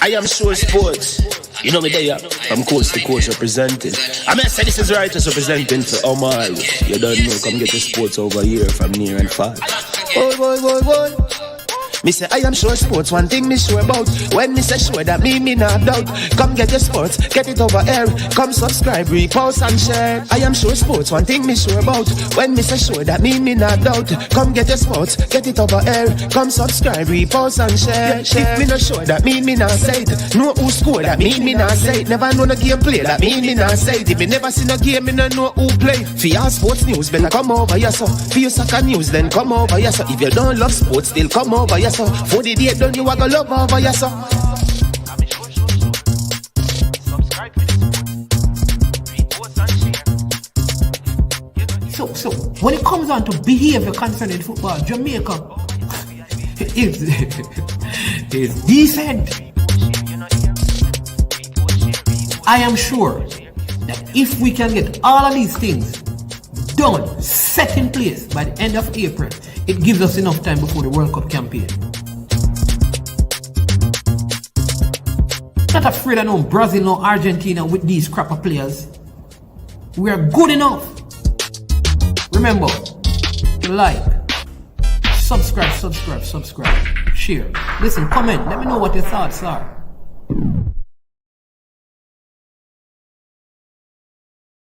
I am sure sports. You know me there, from coast to coast representing. I mean, I say this is righteous representing for Omar. You don't know, come get the sports over here from near and far. Boy. Me say I am sure sports, one thing me sure about. When me say sure, that me not doubt. Come get your sports, get it over here. Come subscribe, repost and share. I am sure sports, one thing me sure about. When me say sure, that me not doubt. Come get your sports, get it over here. Come subscribe, repost and share. If me not sure, that me not say it. Know who score, that me not say it. Never know the game play, that me not say it. If me never seen a game, me no know who play. For your sports news, better come over here so. For your soccer news, then come over here so. If you don't love sports, still come over here so. For the day done, you are gonna love over here so. So when it comes on to behavior concerning football, Jamaica is decent. I am sure that if we can get all of these things done, set in place by the end of April, it gives us enough time before the World Cup campaign. Not afraid of no Brazil, no Argentina with these crap of players. We are good enough. Remember, like, subscribe, share. Listen, comment, let me know what your thoughts are.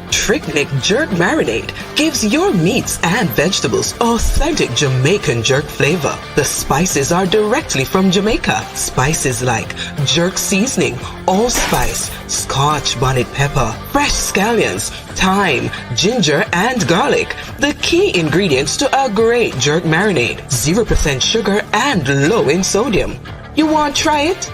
Trick Jerk Marinade gives your meats and vegetables authentic Jamaican jerk flavor. The spices are directly from Jamaica. Spices like jerk seasoning, allspice, Scotch bonnet pepper, fresh scallions, thyme, ginger, and garlic. The key ingredients to a great jerk marinade. 0% sugar and low in sodium. You want to try it?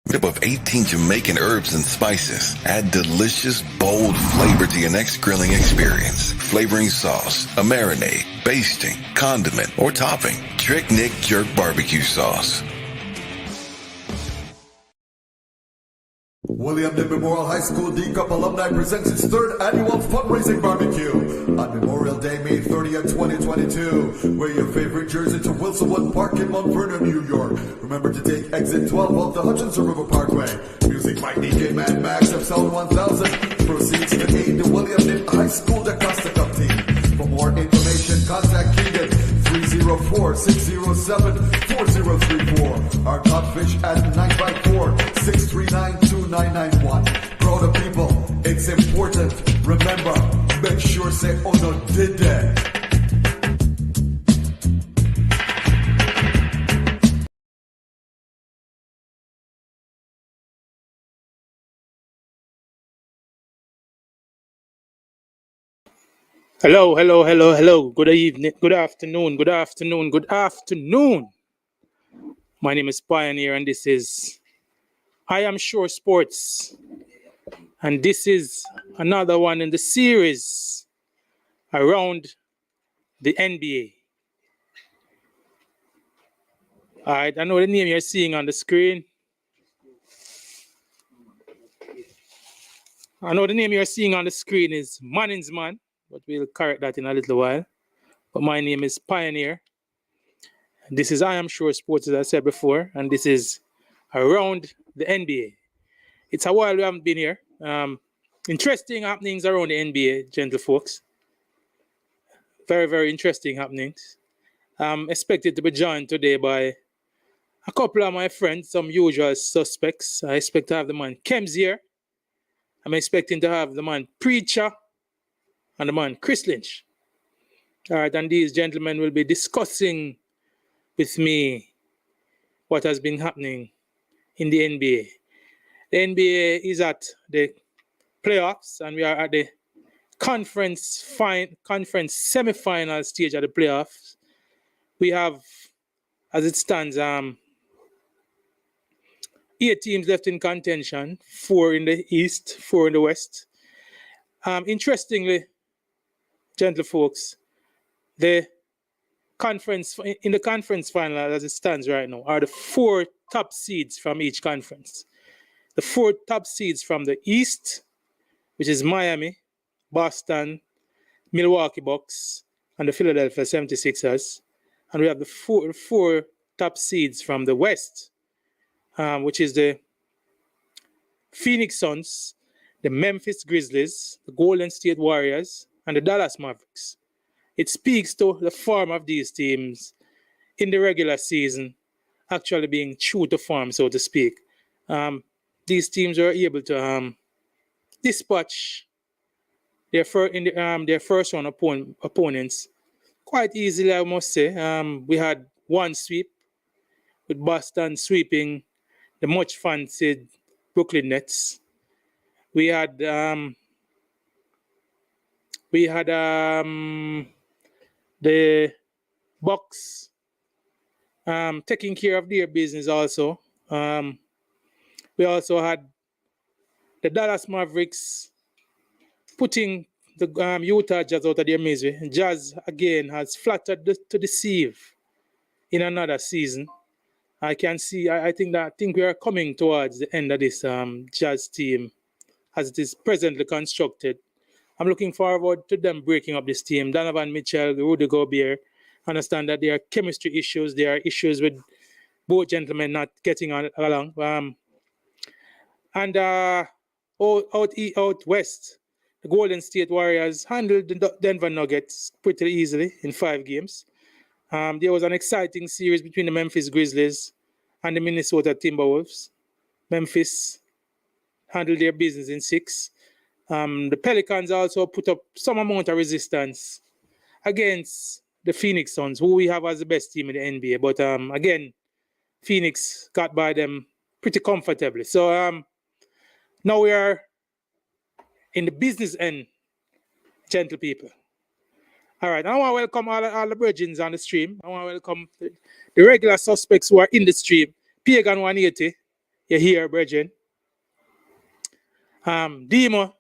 Tip of 18 Jamaican herbs and spices. Add delicious, bold flavor to your next grilling experience. Flavoring sauce, a marinade, basting, condiment, or topping. Trick Nick Jerk Barbecue Sauce. William Knibb Memorial High School D-Cup Alumni presents its third annual fundraising barbecue on Memorial Day, May 30th, 2022. Wear your favorite jersey to Wilsonwood Park in Mount Vernon, New York. Remember to take exit 12 off the Hutchinson River Parkway. Music by DJ Mad Max of Sound 1000. Proceeds to aid the William Knibb High School Costa Cup team. For more information, contact Keegan 304-607-4034. Our Codfish at 954-639-2991. Proud of people, it's important. Remember, make sure say, oh no, did that. Hello. Good evening, good afternoon. My name is Pioneer and this is I Am Sure Sports. And this is another one in the series around the NBA. All right, I know the name you're seeing on the screen. Is Manning's Man, but we'll correct that in a little while. But my name is Pioneer. This is I Am Sure Sports, as I said before, and this is around the NBA. It's a while we haven't been here. Interesting happenings around the NBA, gentle folks. Very, very interesting happenings. I'm expected to be joined today by a couple of my friends, some usual suspects. I expect to have the man Kemz here. I'm expecting to have the man Preacher and the man Chris Lynch. All right, and these gentlemen will be discussing with me what has been happening in the NBA. The NBA is at the playoffs, and we are at the conference semi-final stage of the playoffs. We have, as it stands, 8 teams left in contention, 4 in the East, 4 in the West. Interestingly, gentle folks, in the conference final as it stands right now are the 4 top seeds from each conference. The 4 top seeds from the East, which is Miami, Boston, Milwaukee Bucks, and the Philadelphia 76ers. And we have the four top seeds from the West, which is the Phoenix Suns, the Memphis Grizzlies, the Golden State Warriors, and the Dallas Mavericks. It speaks to the form of these teams in the regular season actually being true to form, so to speak. These teams were able to dispatch their first round opponents quite easily, I must say. We had one sweep with Boston sweeping the much fancied Brooklyn Nets. We had the Bucks taking care of their business also. We also had the Dallas Mavericks putting the Utah Jazz out of their misery. Jazz, again, has flattered to deceive in another season. I think we are coming towards the end of this Jazz team as it is presently constructed. I'm looking forward to them breaking up this team. Donovan Mitchell, Rudy Gobert, understand that there are chemistry issues. There are issues with both gentlemen not getting along. Out west, the Golden State Warriors handled the Denver Nuggets pretty easily in 5 games. There was an exciting series between the Memphis Grizzlies and the Minnesota Timberwolves. Memphis handled their business in 6. The Pelicans also put up some amount of resistance against the Phoenix Suns, who we have as the best team in the NBA. But again, Phoenix got by them pretty comfortably. So now we are in the business end, gentle people. All right, I want to welcome all the virgins on the stream. I want to welcome the regular suspects who are in the stream. Pagan 180, you're here, brethren. Demo,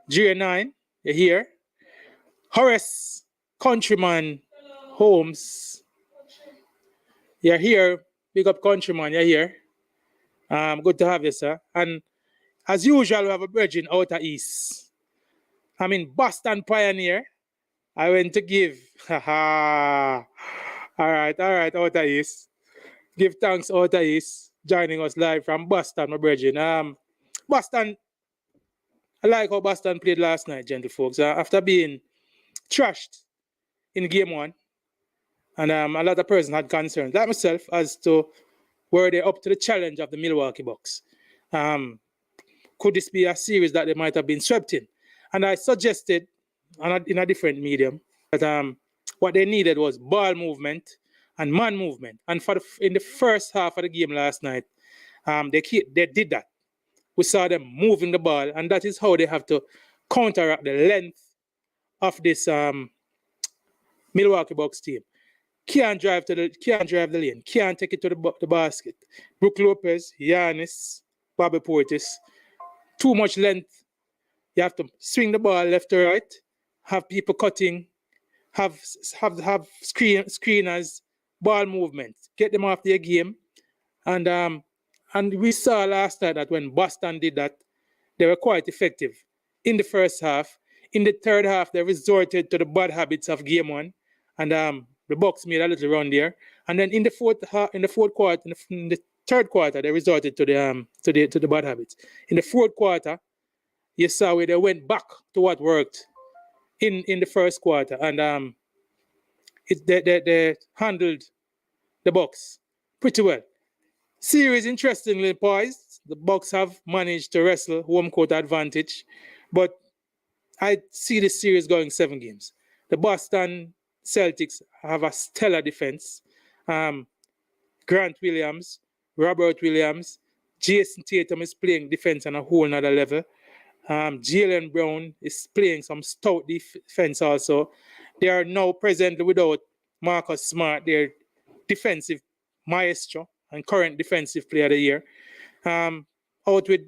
J9, you're here. Horace, Countryman, Holmes, you're here. Big up Countryman, you're here. Good to have you, sir. And as usual, we have a brethren out of East. I'm in Boston Pioneer. I went to give. All right, out of East. Give thanks out of East. Joining us live from Boston, my brethren. Boston, I like how Boston played last night, gentle folks. After being trashed in game 1, and a lot of persons had concerns, like myself, as to were they up to the challenge of the Milwaukee Bucks. Could this be a series that they might have been swept in? And I suggested in a different medium that what they needed was ball movement and man movement. And in the first half of the game last night, they did that. We saw them moving the ball, and that is how they have to counteract the length of this Milwaukee Bucks team. Can't drive the lane, can't take it to the basket. Brook Lopez, Giannis, Bobby Portis, too much length. You have to swing the ball left to right, have people cutting, have screeners, ball movement, get them off their game. And we saw last night that when Boston did that, they were quite effective in the first half. In the third half, they resorted to the bad habits of game 1, and the Bucks made a little run there. And then in the third quarter, they resorted to the bad habits. In the fourth quarter, you saw where they went back to what worked in the first quarter, and they handled the Bucks pretty well. Series interestingly poised. The Bucks have managed to wrestle home court advantage, but I see this series going 7 games. The Boston Celtics have a stellar defense. Grant Williams, Robert Williams, Jason Tatum is playing defense on a whole nother level. Jaylen Brown is playing some stout defense also. They are now presently without Marcus Smart, their defensive maestro and current defensive player of the year. Out with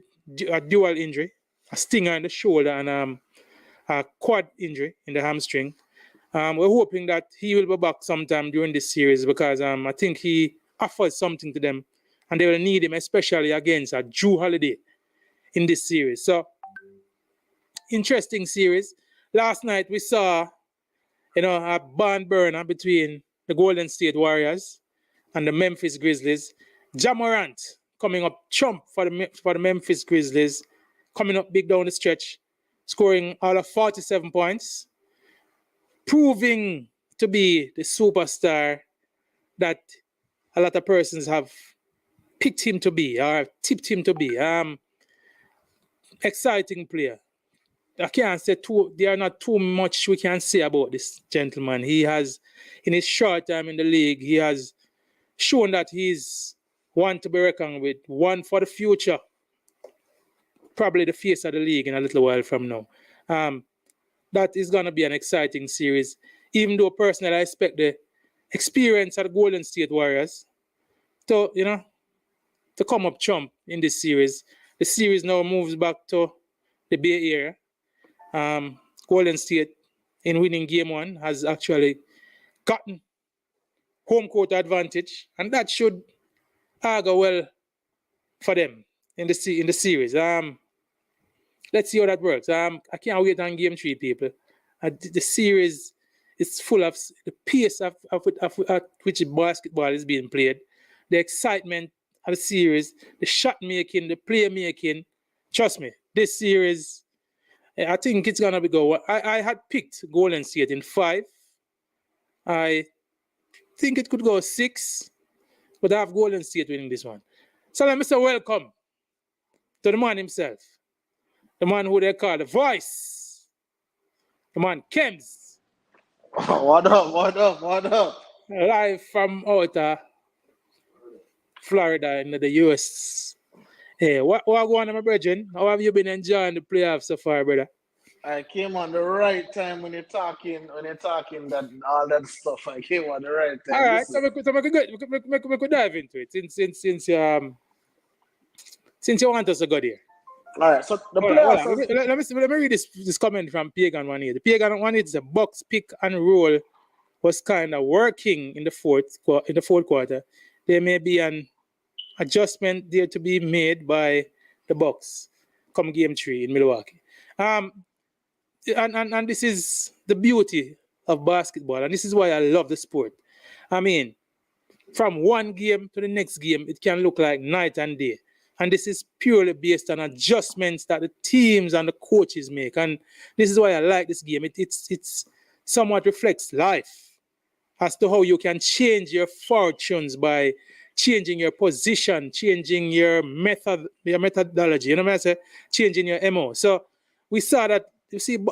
a dual injury, a stinger in the shoulder and a quad injury in the hamstring. We're hoping that he will be back sometime during this series because I think he offers something to them and they will need him, especially against a Jrue Holiday in this series. So, interesting series. Last night we saw, a barn burner between the Golden State Warriors and the Memphis Grizzlies. Ja Morant coming up chump for the Memphis Grizzlies, coming up big down the stretch, scoring all of 47 points, proving to be the superstar that a lot of persons have picked him to be or tipped him to be. Exciting player. I can't say there are not too much we can say about this gentleman. He has, in his short time in the league, he has shown that he's one to be reckoned with, one for the future. Probably the face of the league in a little while from now. That is going to be an exciting series. Even though personally I expect the experience of the Golden State Warriors to come up chump in this series. The series now moves back to the Bay Area. Golden State, in winning game 1, has actually gotten home court advantage, and that should go well for them in the series. Let's see how that works. I can't wait on game 3, people. The series is full of the pace of which basketball is being played, the excitement of the series, the shot making, the play making. Trust me, this series, I think it's gonna be go. I had picked Golden State in 5. I think it could go 6, but I have Golden State winning this one. So let me say welcome to the man himself, the man who they call the voice, the man Kemz. What up? Live from outer Florida in the US. Hey, what going on, my brethren? How have you been enjoying the playoffs so far, brother? I came on the right time when you're talking that all that stuff. I came on the right time. All right, so we could dive into it since you want us to go there. All right, so the playoffs. Let me read this comment from Pagan one here. The Pagan one is the Bucks pick and roll was kind of working in the fourth quarter. There may be an adjustment there to be made by the Bucks come game 3 in Milwaukee. And this is the beauty of basketball, and this is why I love the sport. I mean, from one game to the next game, it can look like night and day. And this is purely based on adjustments that the teams and the coaches make. And this is why I like this game. It's somewhat reflects life as to how you can change your fortunes by changing your position, changing your methodology. You know what I say? Changing your MO. So we saw that.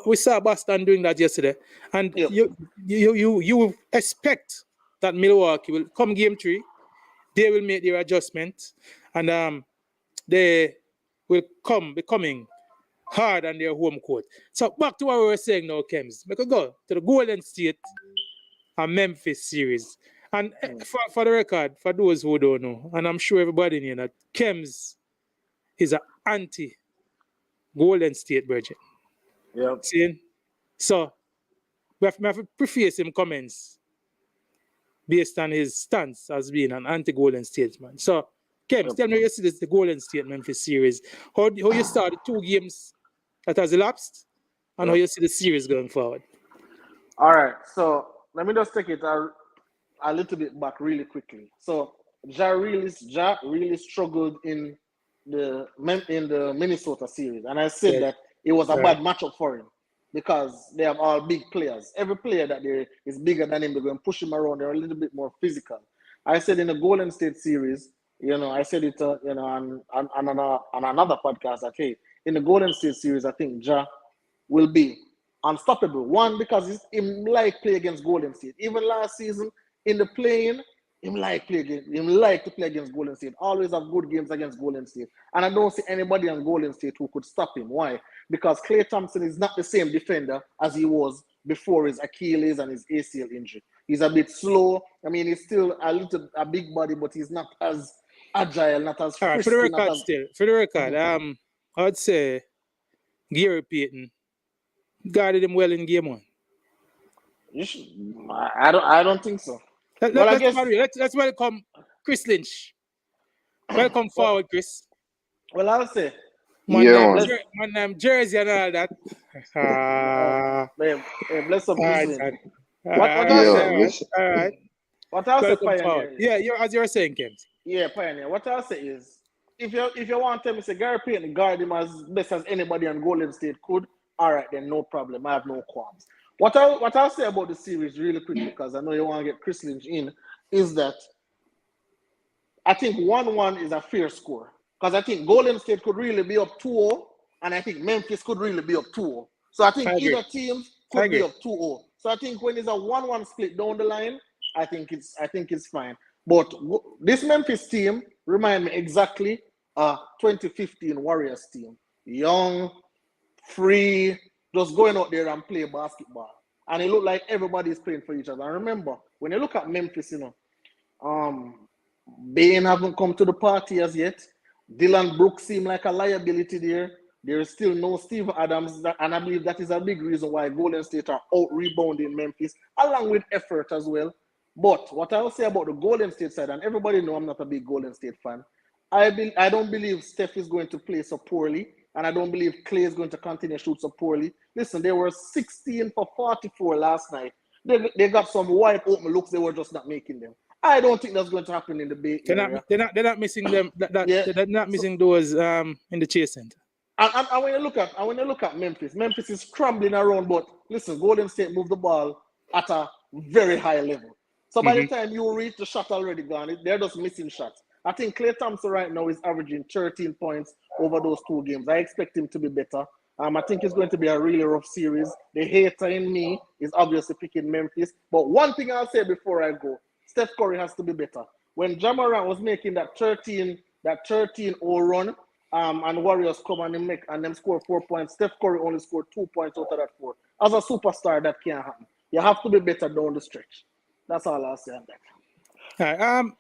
We saw Boston doing that yesterday, and Yep. you expect that Milwaukee will come game 3. They will make their adjustment, and they will come becoming hard on their home court. So back to what we were saying now, Kemz. We could go to the Golden State and Memphis series. And for the record, for those who don't know, and I'm sure everybody in here, that Kemz is an anti-Golden State virgin. Yep. See? So we have to preface him comments based on his stance as being an anti-Golden State man. So, Kemz, tell me how you see the Golden State Memphis series. How you saw the 2 games that has elapsed, and how you see the series going forward. All right, so let me just take it a little bit back really quickly. So Ja really struggled in the Minnesota series, and I said that it was a bad matchup for him because they have all big players. Every player that there is bigger than him, they're going to push him around. They're a little bit more physical. I said in the Golden State series, I said it, on another podcast that, hey, in the Golden State series, I think Ja will be unstoppable. One, because him like play against Golden State. Even last season in the play-in, him like to play against Golden State. Always have good games against Golden State. And I don't see anybody on Golden State who could stop him. Why? Because Klay Thompson is not the same defender as he was before his Achilles and his ACL injury. He's a bit slow. I mean, he's still a big body, but he's not as agile, not as all right, frisky. For the record, I would say Gary Payton guarded him well in game 1. I don't think so. Let's welcome Chris Lynch. Welcome forward, Chris. Well, I'll say. My name Jersey and all that. Bless up. All right. What I'll say, Welcome forward. Pioneer. Yeah, as you're saying, Kemz. Yeah, Pioneer. What I'll say is, if you want to tell me, say Gary Payton guard him as best as anybody on Golden State could, all right, then no problem. I have no qualms. What I'll say about the series really quickly, because I know you want to get Chris Lynch in, is that I think 1-1 is a fair score. Because I think Golden State could really be up 2-0, and I think Memphis could really be up 2-0. So I think either team could be up 2-0. So I think when it's a 1-1 split down the line, I think it's fine. But this Memphis team remind me exactly 2015 Warriors team. Young, free, just going out there and play basketball. And it looked like everybody's playing for each other. And remember, when you look at Memphis, Bain haven't come to the party as yet. Dylan Brooks seemed like a liability there. There is still no Steve Adams, and I believe that is a big reason why Golden State are out rebounding Memphis, along with effort as well. But what I will say about the Golden State side, and everybody know I'm not a big Golden State fan, I don't believe Steph is going to play so poorly, and I don't believe Clay is going to continue to shoot so poorly. Listen, they were 16 for 44 last night. They got some wide open looks, they were just not making them. I don't think that's going to happen in the Bay Area. They're not missing them. They're not missing those in the Chase Center. And when you look at Memphis is scrambling around, but listen, Golden State moved the ball at a very high level. So by the time you reach the shot already gone, they're just missing shots. I think Klay Thompson right now is averaging 13 points over those 2 games. I expect him to be better. I think it's going to be a really rough series. The hater in me is obviously picking Memphis. But one thing I'll say before I go, Steph Curry has to be better. When Ja Morant was making that 13-0 run, and Warriors come and them score 4 points, Steph Curry only scored 2 points out of that 4. As a superstar, that can't happen. You have to be better down the stretch. That's all I'll say on that. All right.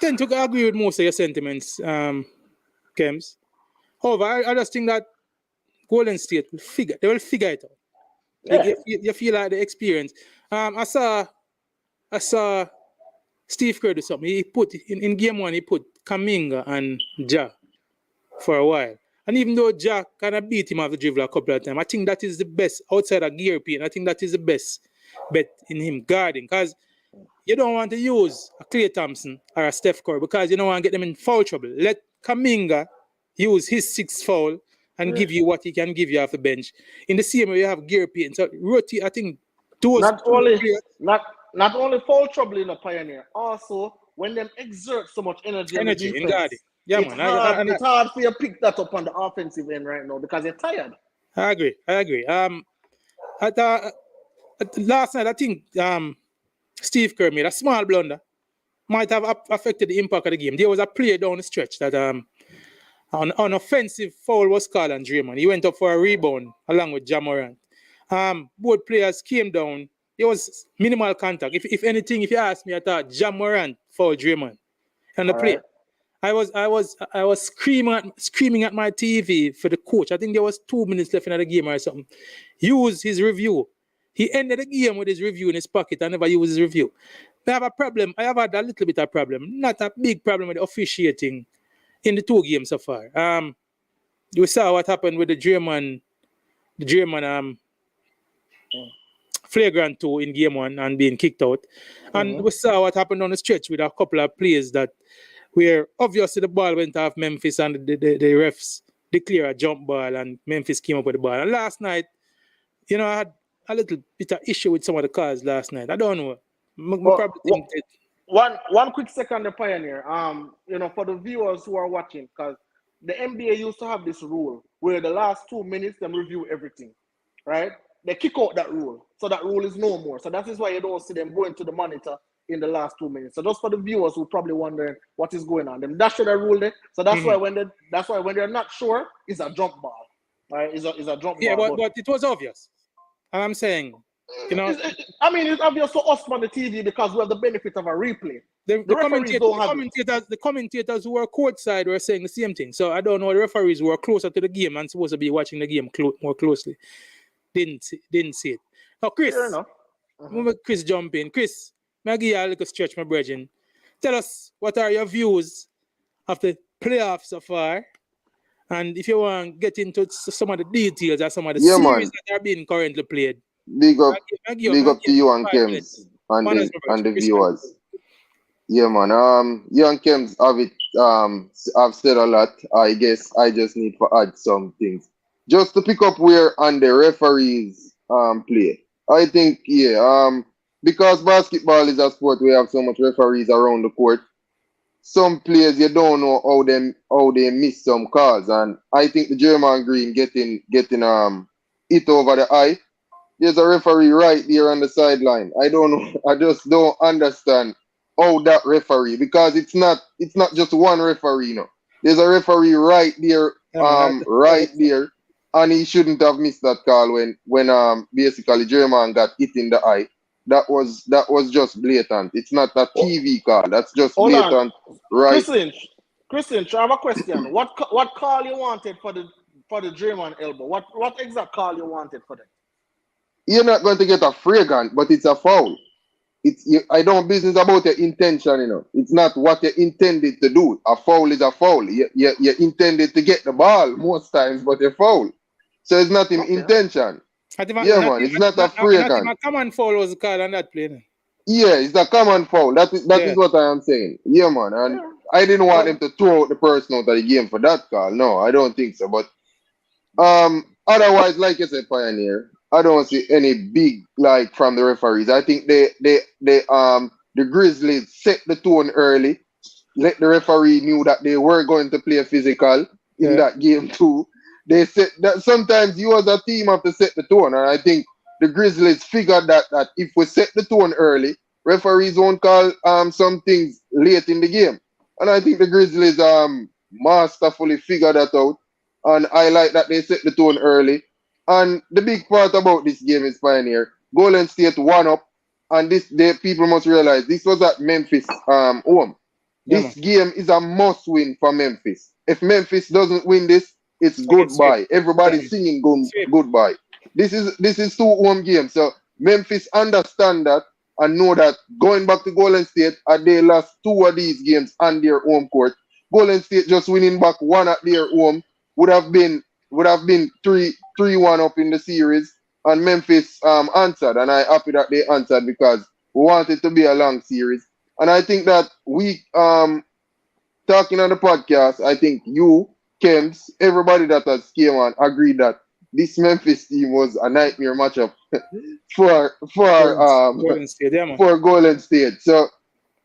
Tend to agree with most of your sentiments, Kemz. However, I just think that Golden State will figure it out. Like you feel like the experience. I saw Steve Kerr do something. He put in game 1, he put Kuminga and Ja for a while. And even though Ja kind of beat him off the dribble a couple of times, I think that is the best outside of Gary Payton. I think that is the best bet in him guarding, because you don't want to use a Klay Thompson or a Steph Curry because you don't want to get them in foul trouble. Let Kuminga use his 6th foul and give you what he can give you off the bench. In the same way, you have Gary Payton. So, I think those not only foul trouble in the Pioneer, also when them exert so much energy in guarding. Yeah, it's hard for you to pick that up on the offensive end right now because you're tired. I agree. Last night, I think Steve Kerr made a small blunder. Might have affected the impact of the game. There was a play down the stretch that an offensive foul was called on Draymond. He went up for a rebound along with Ja Morant. Both players came down. There was minimal contact. If anything, if you ask me, I thought Ja Morant fouled Draymond on the play. Right. I was screaming at my TV for the coach. I think there was 2 minutes left in the game or something. Use his review. He ended the game with his review in his pocket and never used his review. I have a problem. I have had a little bit of problem. Not a big problem with the officiating in the 2 games so far. You saw what happened with the German flagrant 2 in game 1 and being kicked out. And we saw what happened on the stretch with a couple of plays that where obviously the ball went off Memphis and the refs declare a jump ball and Memphis came up with the ball. And last night, I had a little bit of issue with some of the calls last night. I don't know. Probably think that... One quick second, the Pioneer. For the viewers who are watching, because the NBA used to have this rule where the last 2 minutes them review everything, right? They kick out that rule, so that rule is no more. So that is why you don't see them going to the monitor in the last 2 minutes. So just for the viewers who probably wondering what is going on, them dash the rule there. So that's why when they're not sure, it's a jump ball, right? It's a jump ball. But it was obvious. And I'm saying, it's obvious to us on the TV because we have the benefit of a replay. The commentators who were courtside were saying the same thing. So I don't know, the referees who were closer to the game and supposed to be watching the game more closely didn't see it. Now, Chris, Chris jump in. Chris, may I give you a little stretch, my brethren. Tell us what are your views of the playoffs so far, and if you want to get into some of the details of some of the series that are being currently played. Big up to you and Kemz and the viewers. Yeah, man. You and Kemz have it. I've said a lot. I guess I just need to add some things, just to pick up where on the referees play. I think yeah. Because basketball is a sport, we have so much referees around the court. Some players you don't know how they miss some calls, and I think the German Green getting it over the eye. There's a referee right there on the sideline. I don't know. I just don't understand how that referee, because it's not just one referee, you know. There's a referee right there, Yeah, man. right there, and he shouldn't have missed that call when basically German got hit in the eye. That was just blatant. It's not a TV call. That's just Hold on, blatant, right? Chris Lynch, I have a question. What call you wanted for the German elbow? What exact call you wanted for that? You're not going to get a fragrant, but it's a foul. I don't business about your intention, you know. It's not what you intended to do. A foul is a foul. You intended to get the ball most times, but you foul. So it's not in Okay. intention. Yeah, man. It's not a Not fragrant. a common foul was called on that play. No? Yeah, it's a common foul. That is Yeah. what I am saying. Yeah, man. And I didn't want them to throw out the person out of the game for that call. No, I don't think so. But otherwise, like you said, Pioneer, I don't see any big like from the referees. I think the Grizzlies set the tone early. Let the referee knew that they were going to play physical in Yeah. that game too. They said that sometimes you as a team have to set the tone, and I think the Grizzlies figured that if we set the tone early, referees won't call some things late in the game. And I think the Grizzlies masterfully figured that out. And I like that they set the tone early. And the big part about this game is Pioneer. Golden State one up, and people must realize this was at Memphis home. Yeah, This game is a must win for Memphis. If Memphis doesn't win this, it's goodbye. Everybody's singing goodbye. This is two home games. So Memphis understand that and know that going back to Golden State, they lost two of these games on their home court. Golden State just winning back one at their home would have been 3-1 up in the series, and Memphis answered, and I'm happy that they answered because we want it to be a long series. And I think that we talking on the podcast, I think you, Kemz, everybody that has came on agreed that this Memphis team was a nightmare matchup for Golden State, yeah, man. for Golden State. So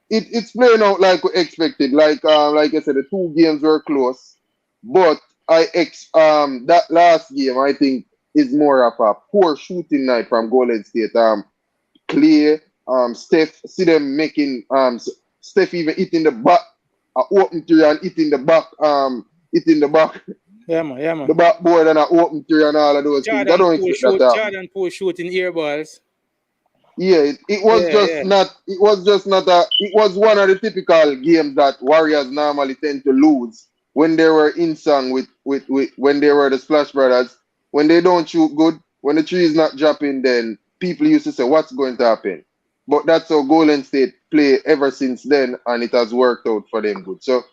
it's playing out like we expected. Like I said, the two games were close, but that last game I think is more of a poor shooting night from Golden State. Clay, Steph, see them making Steph even hitting the back, open three and hitting the back, Yeah, man. the backboard and open three and all of those things. I don't expect that to happen. Jordan Poole shooting air balls. Yeah, it was one of the typical games that Warriors normally tend to lose when they were in song with when they were the Splash Brothers. When they don't shoot good, when the tree is not dropping, then people used to say, what's going to happen? But that's how Golden State play ever since then, and it has worked out for them good. So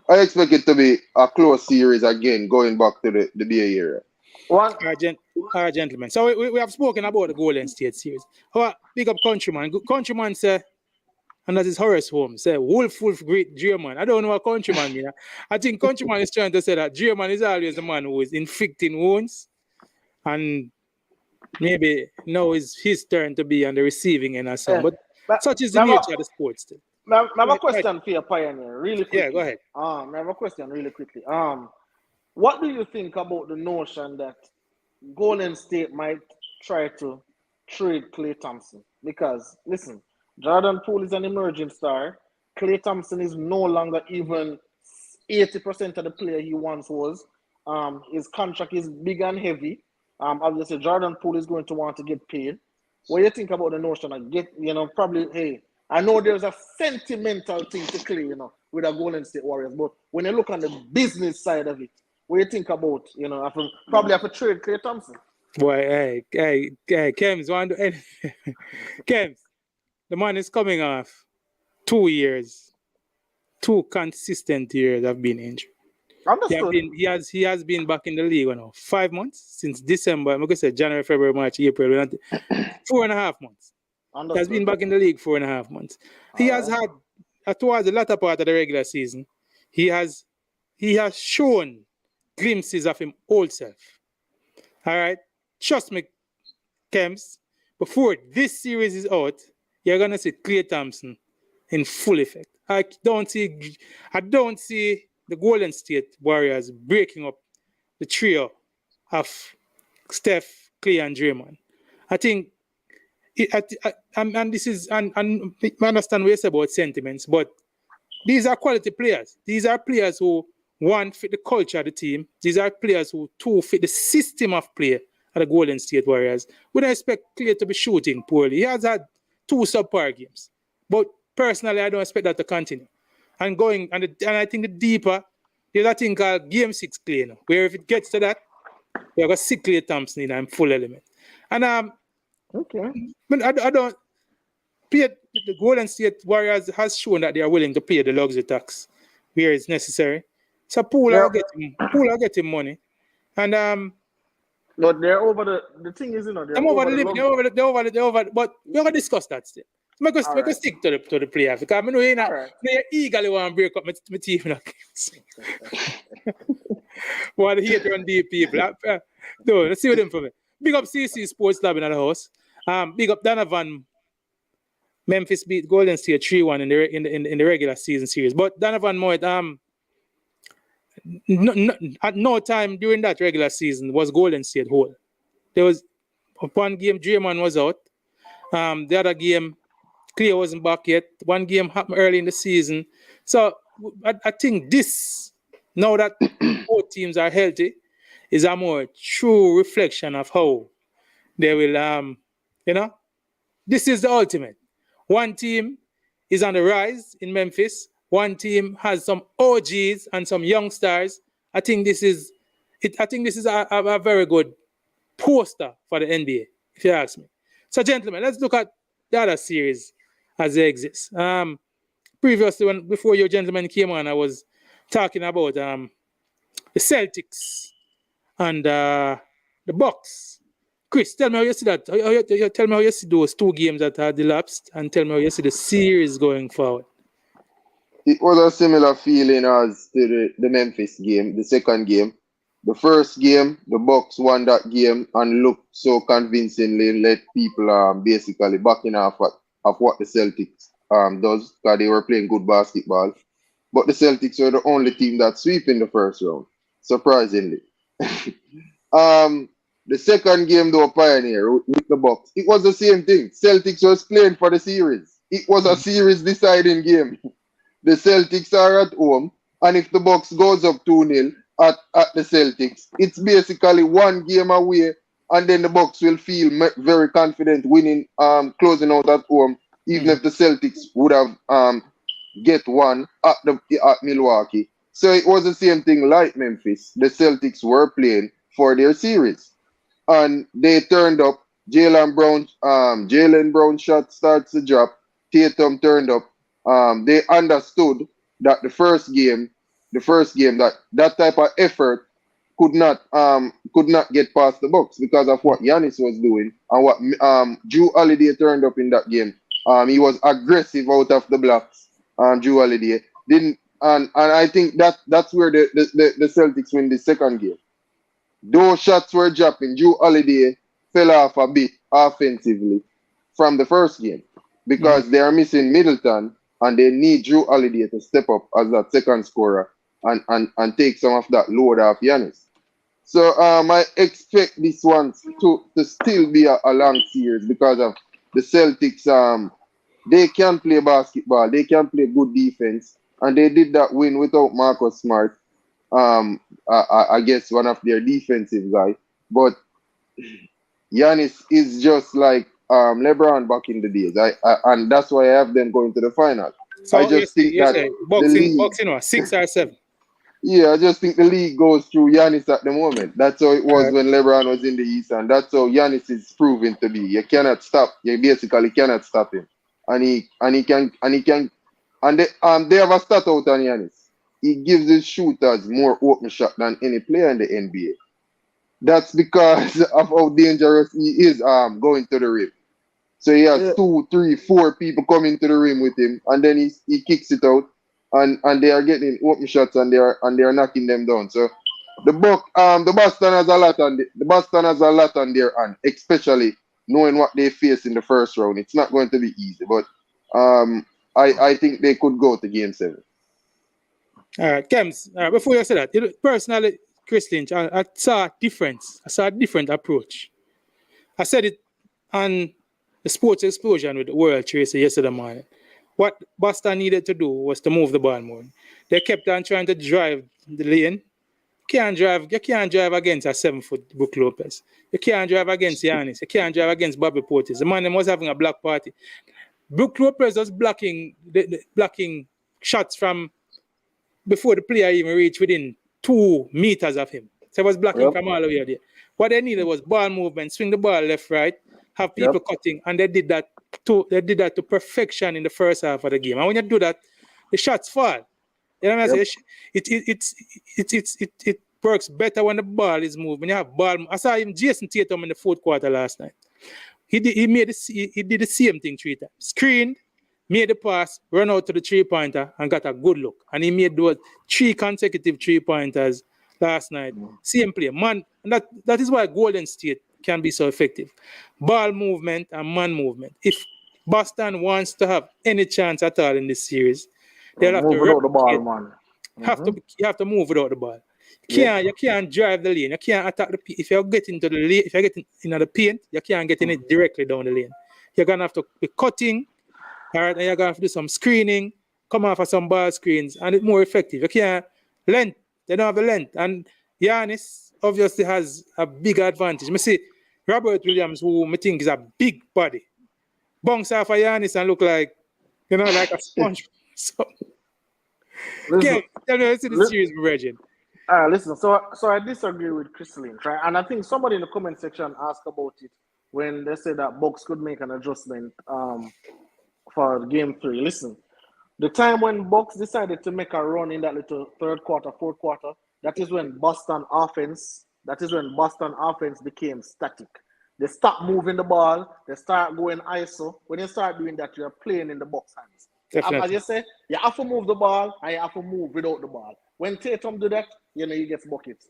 I expect it to be a close series again, going back to the Bay Area. All right, gentlemen. So we have spoken about the Golden State series. Big up Countryman. Countryman say, and that is Horace Holmes, say, Wolf, great German. I don't know what Countryman means. I think Countryman is trying to say that German is always the man who is inflicting wounds, and maybe now it's his turn to be on the receiving end or something. But such is the nature of the sport still. I have a question for you, Pioneer, really quickly. Yeah, go ahead. I have a question really quickly. What do you think about the notion that Golden State might try to trade Klay Thompson? Because, listen, Jordan Poole is an emerging star. Klay Thompson is no longer even 80% of the player he once was. His contract is big and heavy. Obviously, Jordan Poole is going to want to get paid. What do you think about the notion of probably, hey, I know there's a sentimental thing to Klay, with the Golden State Warriors, but when you look on the business side of it, what do you think about, probably have to trade Klay Thompson? Boy, hey, Kemz, Kemz, the man is coming off 2 years, 2 consistent years of being injured. Understood. He has been back in the league 5 months since December. I'm going to say January, February, March, April, 4.5 months. Understood. He has been back in the league 4.5 months. He has had towards the latter part of the regular season, he has shown glimpses of him old self. All right, trust me, Kemz. Before this series is out, you're gonna see Klay Thompson in full effect. I don't see the Golden State Warriors breaking up the trio of Steph, Klay, and Draymond. I think, and this is, and I understand what you say about sentiments, but these are quality players. These are players who, one, fit the culture of the team. These are players who, two, fit the system of play of the Golden State Warriors. We don't expect Klay to be shooting poorly. He has had 2 subpar games. But personally, I don't expect that to continue. And I think the deeper, there's a thing called Game 6 Klay now, where if it gets to that, we're going to see Klay Thompson in full element. And Okay. but I don't pay. The Golden State Warriors has shown that they are willing to pay the luxury tax where it's necessary. So Poole will get him money. And But they're over the thing is, they're over the limit. They're over. But we're gonna discuss that still. We can stick to the playoffs because I know you eagerly want to break up my team. What the hater on deep people. No, let's see what them for me. Big up CC Sports Lab in the house. Big up Donovan. Memphis beat Golden State 3-1 in the regular season series. But Donovan Moit, at no time during that regular season was Golden State whole. There was one game Draymond was out. The other game Klay wasn't back yet. One game happened early in the season. So I think this, now that both teams are healthy, is a more true reflection of how they will, this is the ultimate. One team is on the rise in Memphis. One team has some OGs and some young stars. I think this is a very good poster for the NBA, if you ask me. So, gentlemen, let's look at the other series as they exist. Previously, before you gentlemen came on, I was talking about the Celtics and the Bucks. Chris, tell me how you see that. Tell me how you see those 2 games that had elapsed, and tell me how you see the series going forward. It was a similar feeling as to the Memphis game, the second game. The first game, the Bucks won that game and looked so convincingly, let people basically backing off of what the Celtics does, because they were playing good basketball. But the Celtics were the only team that sweep in the first round, surprisingly. The second game, though, Pioneer with the Bucks, it was the same thing. Celtics was playing for the series. It was a series deciding game. The Celtics are at home, and if the Bucks goes up 2-0 at the Celtics, it's basically one game away, and then the Bucks will feel very confident winning, closing out at home, even if the Celtics would have get one at Milwaukee. So it was the same thing like Memphis. The Celtics were playing for their series. And they turned up. Jalen Brown shot starts to drop. Tatum turned up. They understood that the first game, that type of effort could not get past the Bucks because of what Giannis was doing and what Jrue Holiday turned up in that game. He was aggressive out of the blocks. Jrue Holiday didn't, and I think that's where the Celtics win the second game. Those shots were dropping. Jrue Holiday fell off a bit offensively from the first game because they are missing Middleton and they need Jrue Holiday to step up as that second scorer and take some of that load off Giannis. So I expect this one to still be a long series because of the Celtics. They can play basketball. They can play good defense. And they did that win without Marcus Smart. I guess one of their defensive guys, but Giannis is just like LeBron back in the days. And that's why I have them going to the final. So I just think that boxing 6 or 7. Yeah, I just think the league goes through Giannis at the moment. That's how it was when LeBron was in the East, and that's how Giannis is proven to be. You cannot stop. You basically cannot stop him, and they have a stat out on Giannis. He gives his shooters more open shot than any player in the NBA. That's because of how dangerous he is going to the rim. So he has 2, 3, 4 people coming to the rim with him, and then he kicks it out, and they are getting open shots and they are knocking them down. So the Boston has a lot on their hand, especially knowing what they face in the first round. It's not going to be easy, but I think they could go to game 7. All right, Kemz. Before you say that, personally, Chris Lynch, I saw a difference. I saw a different approach. I said it on the sports explosion with the World Tracer yesterday morning. What Boston needed to do was to move the ball more. They kept on trying to drive the lane. You can't drive against a 7-foot Brook Lopez. You can't drive against Giannis. You can't drive against Bobby Portis. The man was having a black party. Brook Lopez was blocking shots from before the player even reached within 2 meters of him. So he was blocking from all the way there. What they needed was ball movement, swing the ball left, right, have people cutting, and they did that to perfection in the first half of the game. And when you do that, the shots fall. You know what I'm saying? It works better when the ball is moved. When you have ball, I saw him Jason Tatum in the fourth quarter last night. He did the same thing 3 times. Screened, made the pass, run out to the 3-pointer, and got a good look. And he made those 3 consecutive 3-pointers last night. Same play. Man, and that is why Golden State can be so effective. Ball movement and man movement. If Boston wants to have any chance at all in this series, they'll have to without the ball, man. You have to move without the ball. You can't drive the lane. You can't attack the if you're getting to the lane, if you're getting in the paint, you can't get in it directly down the lane. You're gonna have to be cutting, all right, and you're gonna have to do some screening, come off of some ball screens, and it's more effective. You can't length, they don't have the length. And Giannis obviously has a big advantage. I see Robert Williams, who I think is a big body, bounce off of Giannis and look like, like a sponge. So Listen, see the series, Virgin. Listen, so I disagree with Chris Lynch, right? And I think somebody in the comment section asked about it when they said that Bucks could make an adjustment for game 3. Listen, the time when Bucks decided to make a run in that little third quarter, fourth quarter, that is when Boston offense became static. They stop moving the ball, they start going ISO. When you start doing that, you're playing in the Bucks' hands. As you say, you have to move the ball and you have to move without the ball. When Tatum do that, he gets buckets.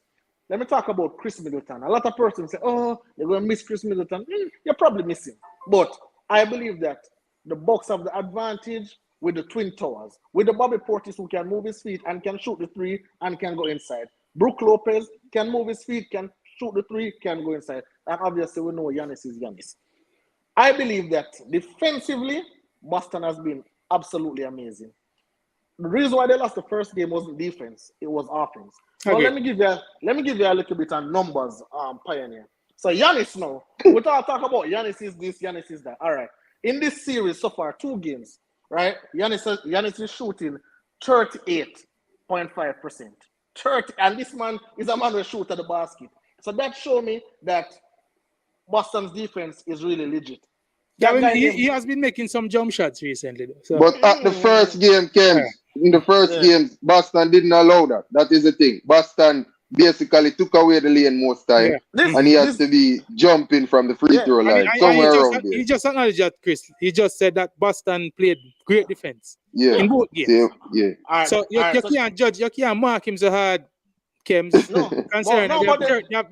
Let me talk about Chris Middleton. A lot of persons say, oh, they're going to miss Chris Middleton. You're probably missing. But I believe that the Bucks have the advantage with the Twin Towers. With the Bobby Portis who can move his feet and can shoot the 3 and can go inside. Brook Lopez can move his feet, can shoot the 3, can go inside. And obviously we know Giannis is Giannis. I believe that defensively, Boston has been absolutely amazing. The reason why they lost the first game wasn't defense, it was offense. So let me give you a little bit of numbers, Pioneer. So Giannis now, we talk about Giannis is this, Giannis is that. All right. In this series so far, 2 games, right? Giannis is shooting 38.5%. 30, and this man is a man who shoots at the basket. So that shows me that Boston's defense is really legit. He has been making some jump shots recently, though. So. But at the first game, Kemz, in the first game, Boston didn't allow that. That is the thing. Boston basically took away the lane most time, and he has to be jumping from the free throw line somewhere around there. He just acknowledged that, Chris. He just said that Boston played great defense in both games. So you can't judge, you can't mark him so hard, Kemz.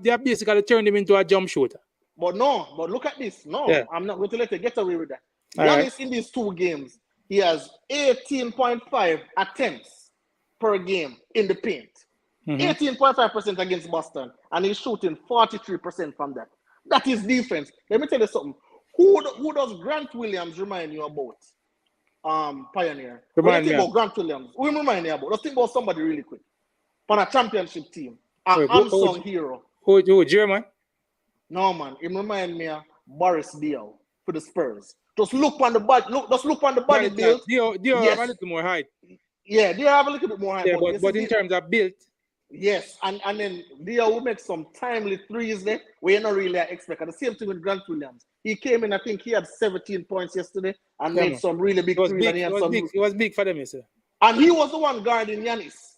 They have basically turned him into a jump shooter. But look at this. I'm not going to let you get away with that. Giannis in these 2 games, he has 18.5 attempts per game in the paint. 18.5% against Boston, and he's shooting 43% from that. That is defense. Let me tell you something. Who does Grant Williams remind you about? Pioneer. When you think about Grant Williams, who remind you about? Let's think about somebody really quick. On a championship team. An unsung hero. Who, German? No, man. It reminds me of Boris Diaw for the Spurs. Just look on the body. Just look on the body build. Diaw have a little more height. Yeah, they have a little bit more height. Yeah, but in terms of build. Yes, and then Diaw will make some timely threes there where you're not really expecting. The same thing with Grant Williams. He came in, I think he had 17 points yesterday and made some really big threes. It was big for them, sir. And he was the one guarding Giannis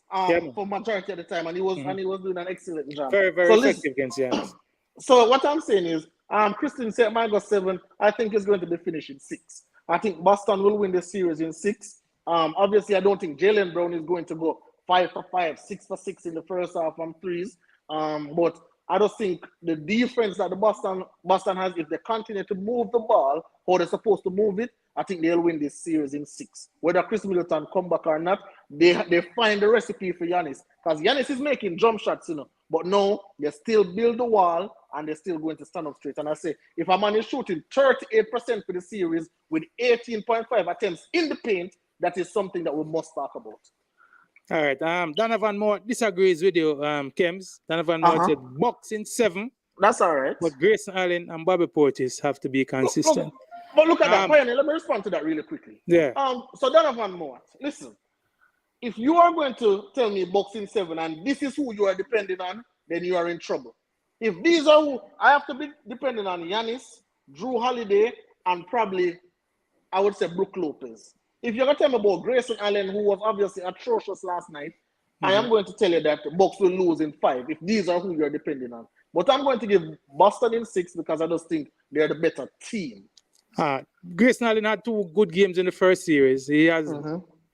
for majority of the time, and he was doing an excellent job. Very, very effective against Giannis. So what I'm saying is, Christian said mine got 7. I think it's going to be finished in 6. I think Boston will win the series in 6. Obviously, I don't think Jaylen Brown is going to go 5 for 5, 6 for 6 in the first half from threes. But I just think the defense that the Boston has, if they continue to move the ball how they're supposed to move it, I think they'll win this series in 6. Whether Chris Middleton come back or not, they find the recipe for Giannis. Because Giannis is making jump shots, But no, they still build the wall and they're still going to stand up straight. And I say, if a man is shooting 38% for the series with 18.5 attempts in the paint, that is something that we must talk about. All right. Donovan Moore disagrees with you, Kemz. Donovan Moore said Bucks in 7. That's all right. But Grayson Allen and Bobby Portis have to be consistent. But look at that. Pioneer, let me respond to that really quickly. Yeah. So Donovan Moore, listen. If you are going to tell me Bucks in 7 and this is who you are depending on, then you are in trouble. If these are who I have to be depending on, Giannis, Drew Holiday, and probably I would say Brook Lopez. If you're going to tell me about Grayson Allen, who was obviously atrocious last night, I am going to tell you that the Bucks will lose in 5 if these are who you're depending on. But I'm going to give Boston in 6 because I just think they're the better team. Grayson Allen had 2 good games in the first series. He has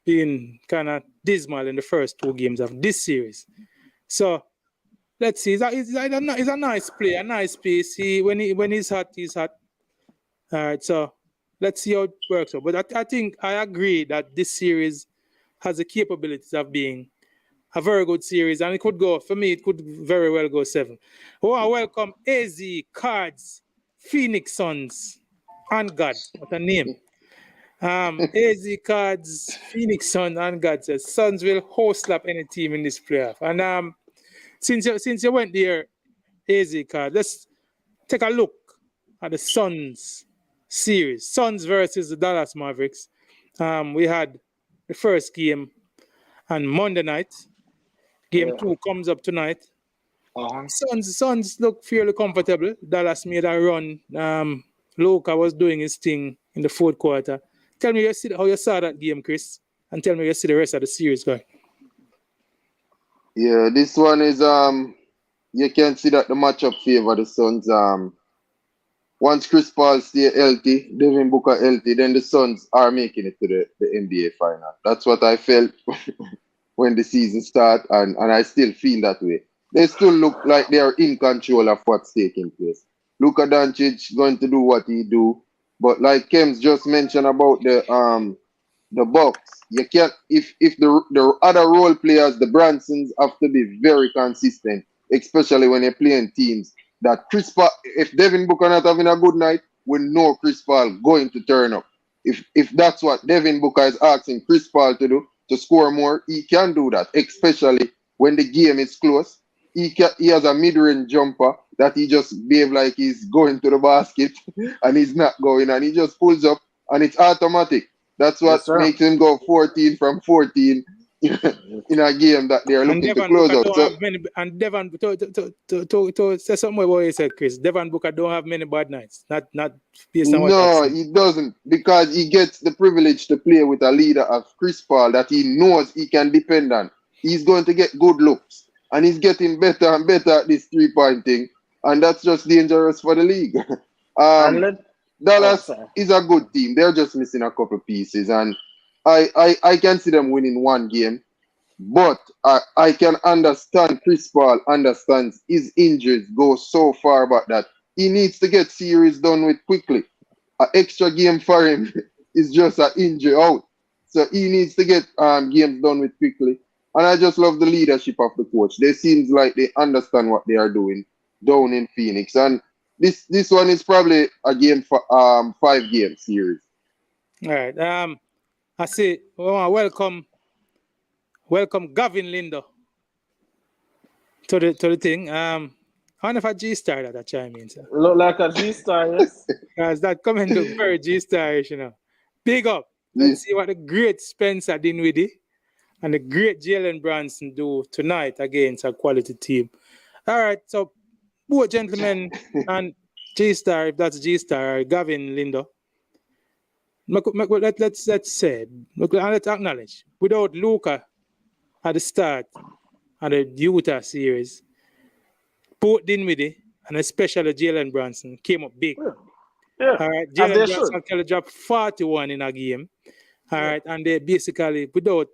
been kind of dismal in the first 2 games of this series. So let's see. It's a nice play, a nice piece. When he's hot, he's hot. All right, so let's see how it works out. But I think I agree that this series has the capabilities of being a very good series, and it could very well go 7. I want to welcome AZ, Cards, Phoenix Suns, and God. What a name. AZ Cards, Phoenix Suns, and God says Suns will host slap any team in this playoff. And since you went there, AZ Cards, let's take a look at the Suns series. Suns versus the Dallas Mavericks. We had the first game on Monday night. Game 2 comes up tonight. Suns look fairly comfortable. Dallas made a run. Luka was doing his thing in the fourth quarter. Tell me how you saw that game, Chris, and tell me how you see the rest of the series going. Yeah, this one is you can see that the matchup favor the Suns. Once Chris Paul stay healthy, Devin Booker healthy, then the Suns are making it to the NBA final. That's what I felt when the season started, and I still feel that way. They still look like they are in control of what's taking place. Luka Doncic going to do what he do, but like Kemz just mentioned about the Bucks, you can't if the other role players, the Bransons, have to be very consistent, especially when you're playing teams that Chris Paul. If Devin Booker not having a good night, we know Chris Paul going to turn up. If that's what Devin Booker is asking Chris Paul to do, to score more, he can do that, especially when the game is close. He has a mid-range jumper that he just behave like he's going to the basket and he's not going, and he just pulls up and it's automatic. That's what makes him go 14 from 14 in a game that they're looking to close out. And Devin, to say something about what you said, Chris, Devin Booker don't have many bad nights. Not based on what No, he doesn't, because he gets the privilege to play with a leader of Chris Paul that he knows he can depend on. He's going to get good looks, and he's getting better and better at this 3-point thing, and that's just dangerous for the league. Dallas is a good team. They're just missing a couple pieces, and I can see them winning 1 game, but I can understand Chris Paul understands his injuries go so far back that he needs to get series done with quickly. An extra game for him is just an injury out. So he needs to get games done with quickly. And I just love the leadership of the coach. They seems like they understand what they are doing down in Phoenix. And this one is probably a game for 5-game series. All right. I say, welcome Gavin Lindo to the thing. I wonder if a G-Star that chime in, sir. Look like a G-Star, yes. Because that comment look very G-Starish, Big up. Let's see what the great Spencer Dinwiddie and the great Jalen Brunson do tonight against a quality team. All right, so both gentlemen and G-Star, if that's G-Star, Gavin Lindo. Let's say, let's acknowledge, without Luka at the start of the Utah series, both Dinwiddie and especially Jalen Brunson came up big. Yeah. All right, As Jalen they Brunson should. actually dropped 41 in a game. All right, and they basically, without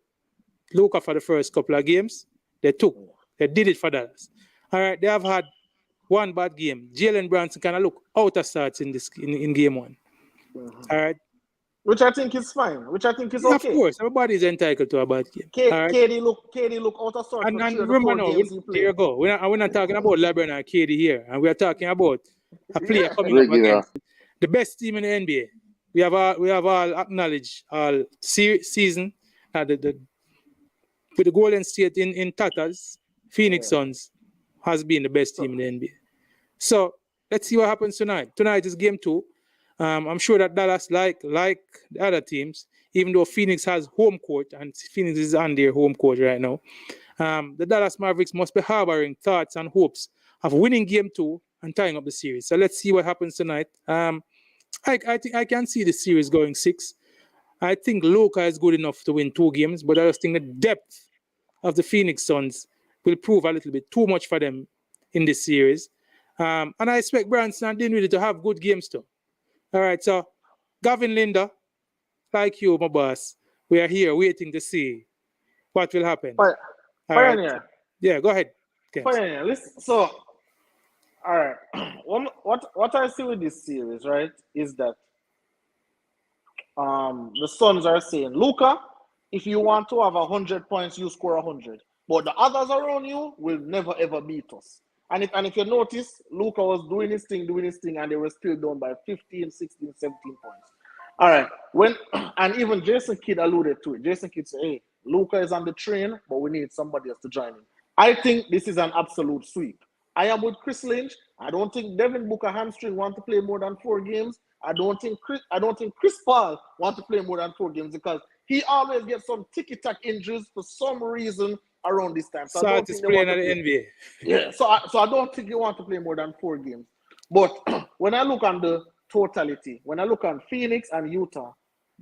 Luka for the first couple of games, they did it for Dallas. All right, they have had one bad game. Jalen Brunson kind of look out of sorts in game one. All right. Which I think is fine. Which I think is Yeah, okay. of course, everybody is entitled to a bad game. All right? KD look out of sorts And for 3 of the remember 4 now, games he there played. you go. We're not talking about LeBron and KD here, and we are talking about a player coming up Regular. against the best team in the NBA. We have all acknowledged all season with the Golden State in tatters. Phoenix Suns has been the best team in the NBA. So let's see what happens tonight. Tonight is game 2. I'm sure that Dallas, like the other teams, even though Phoenix has home court and Phoenix is on their home court right now, the Dallas Mavericks must be harboring thoughts and hopes of winning game 2 and tying up the series. So let's see what happens tonight. I think I can see the series going 6. I think Luka is good enough to win 2 games, but I just think the depth of the Phoenix Suns will prove a little bit too much for them in this series. And I expect Brunson and Dinwiddie to have good games too. All right, so Gavin Linda, like you, my boss, we are here waiting to see what will happen. Pioneer. Right. Yeah, go ahead, Kemz. Pioneer, listen. So, all right. What I see with this series, right, is that the Suns are saying, Luka, if you want to have 100 points, you score 100. But the others around you will never ever beat us. And if you notice, Luka was doing his thing, and they were still down by 15, 16, 17 points. All right. And even Jason Kidd alluded to it. Jason Kidd said, hey, Luka is on the train, but we need somebody else to join him. I think this is an absolute sweep. I am with Chris Lynch. I don't think Devin Booker hamstring want to play more than 4 games. I don't think Chris Paul want to play more than 4 games because he always gets some ticky-tack injuries for some reason around this time. So I don't think they want to play. NBA. Yeah, so I don't think they want to play more than 4 games. But when I look on the totality, when I look on Phoenix and Utah,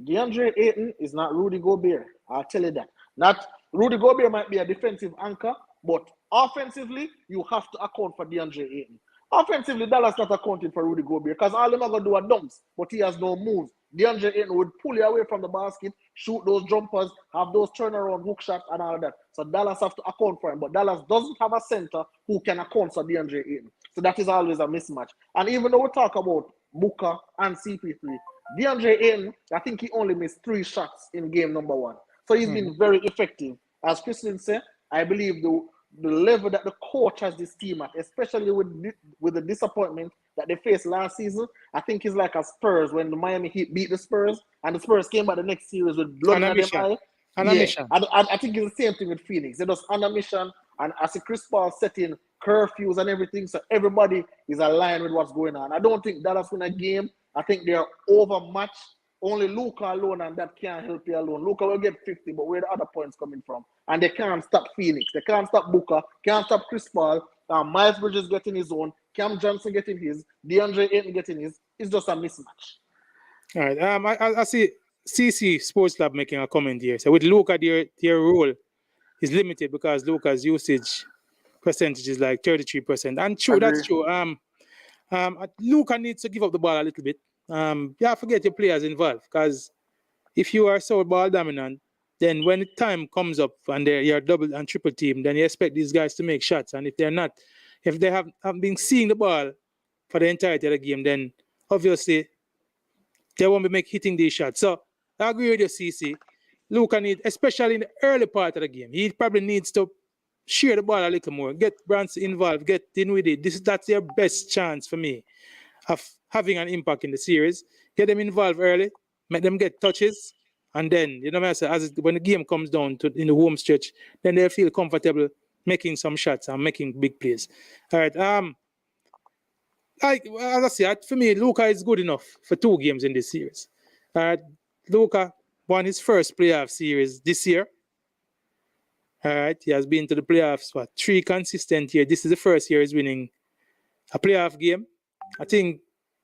DeAndre Ayton is not Rudy Gobert. I'll tell you that. Not Rudy Gobert might be a defensive anchor, but offensively, you have to account for DeAndre Ayton. Offensively, Dallas not accounting for Rudy Gobert because all them are going to do are dunks, but he has no moves. DeAndre Ayton would pull you away from the basket, shoot those jumpers, have those turnaround hook shots and all that. So Dallas have to account for him, but Dallas doesn't have a center who can account for DeAndre Ayton. So that is always a mismatch. And even though we talk about Booker and CP3, DeAndre Ayton, I think he only missed 3 shots in game number 1. So he's been very effective. As Kristen said, I believe the level that the coach has this team at, especially with the disappointment that they faced last season, I think it's like a Spurs when the Miami Heat beat the Spurs and the Spurs came back the next series with blood in their eye. I think it's the same thing with Phoenix. They're just on a mission, and as a Chris Paul setting curfews and everything, so everybody is aligned with what's going on. I don't think Dallas win a game. I think they're overmatched. Only Luka alone, and that can't help you alone. Luka will get 50, but where the other points coming from? And they can't stop Phoenix. They can't stop Booker. Can't stop Chris Paul. Miles Bridges getting his own. Cam Johnson getting his. DeAndre Ayton getting his. It's just a mismatch. All right. I see CC Sports Lab making a comment here. So with Luka, their role is limited because Luka's usage percentage is like 33%. And true, that's true. Luka needs to give up the ball a little bit. Forget your players involved because if you are so ball dominant, then when the time comes up and you're double and triple team, then you expect these guys to make shots. And if they're not, if they have been seeing the ball for the entirety of the game, then obviously they won't be hitting these shots. So I agree with you, CC. Luka needs, especially in the early part of the game, he probably needs to share the ball a little more, get Brunson involved, get in with it. That's their best chance for me of having an impact in the series. Get them involved early, make them get touches, and then, when the game comes down to in the home stretch, then they feel comfortable making some shots and making big plays. All right. As I said, for me, Luka is good enough for 2 games in this series. Luka won his first playoff series this year. All right. He has been to the playoffs for 3 consistent years. This is the first year he's winning a playoff game. I think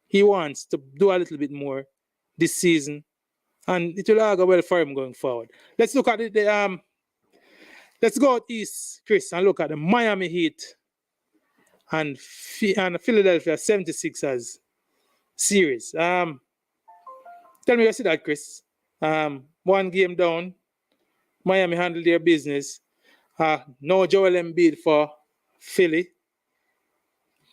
he wants to do a little bit more this season, and it will all go well for him going forward. Let's look at let's go out east, Chris, and look at the Miami Heat and Philadelphia 76ers series. Tell me you see that, Chris. One game down, Miami handled their business. No Joel Embiid for Philly.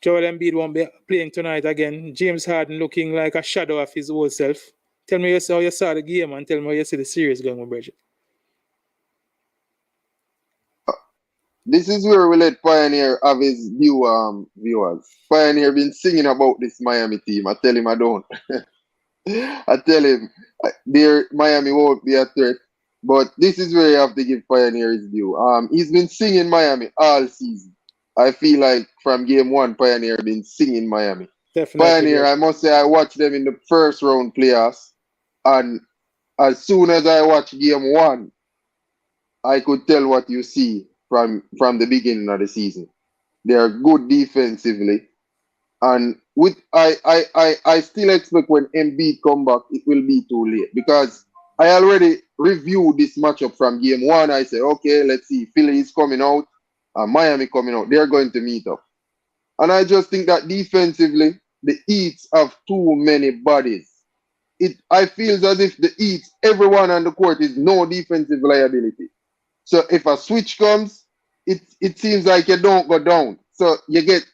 Joel Embiid won't be playing tonight again. James Harden looking like a shadow of his old self. Tell me how you saw the game and tell me how you see the series going with Bridget. This is where we let Pioneer have his viewers. Pioneer been singing about this Miami team. I tell him I don't. I tell him Miami won't be a threat. But this is where you have to give Pioneer his due. He's been singing Miami all season. I feel like from game one, Pioneer been singing Miami. Definitely. Pioneer, I must say, I watched them in the first round playoffs, and as soon as I watched game one, I could tell what you see from the beginning of the season. They are good defensively, and with I still expect when Embiid come back, it will be too late because I already reviewed this matchup from game one. I said, okay, let's see, Philly is coming out. Miami coming out, they're going to meet up. And I just think that defensively, the Heats have too many bodies. I feel as if the Heats, everyone on the court is no defensive liability. So if a switch comes, it seems like you don't go down. So you get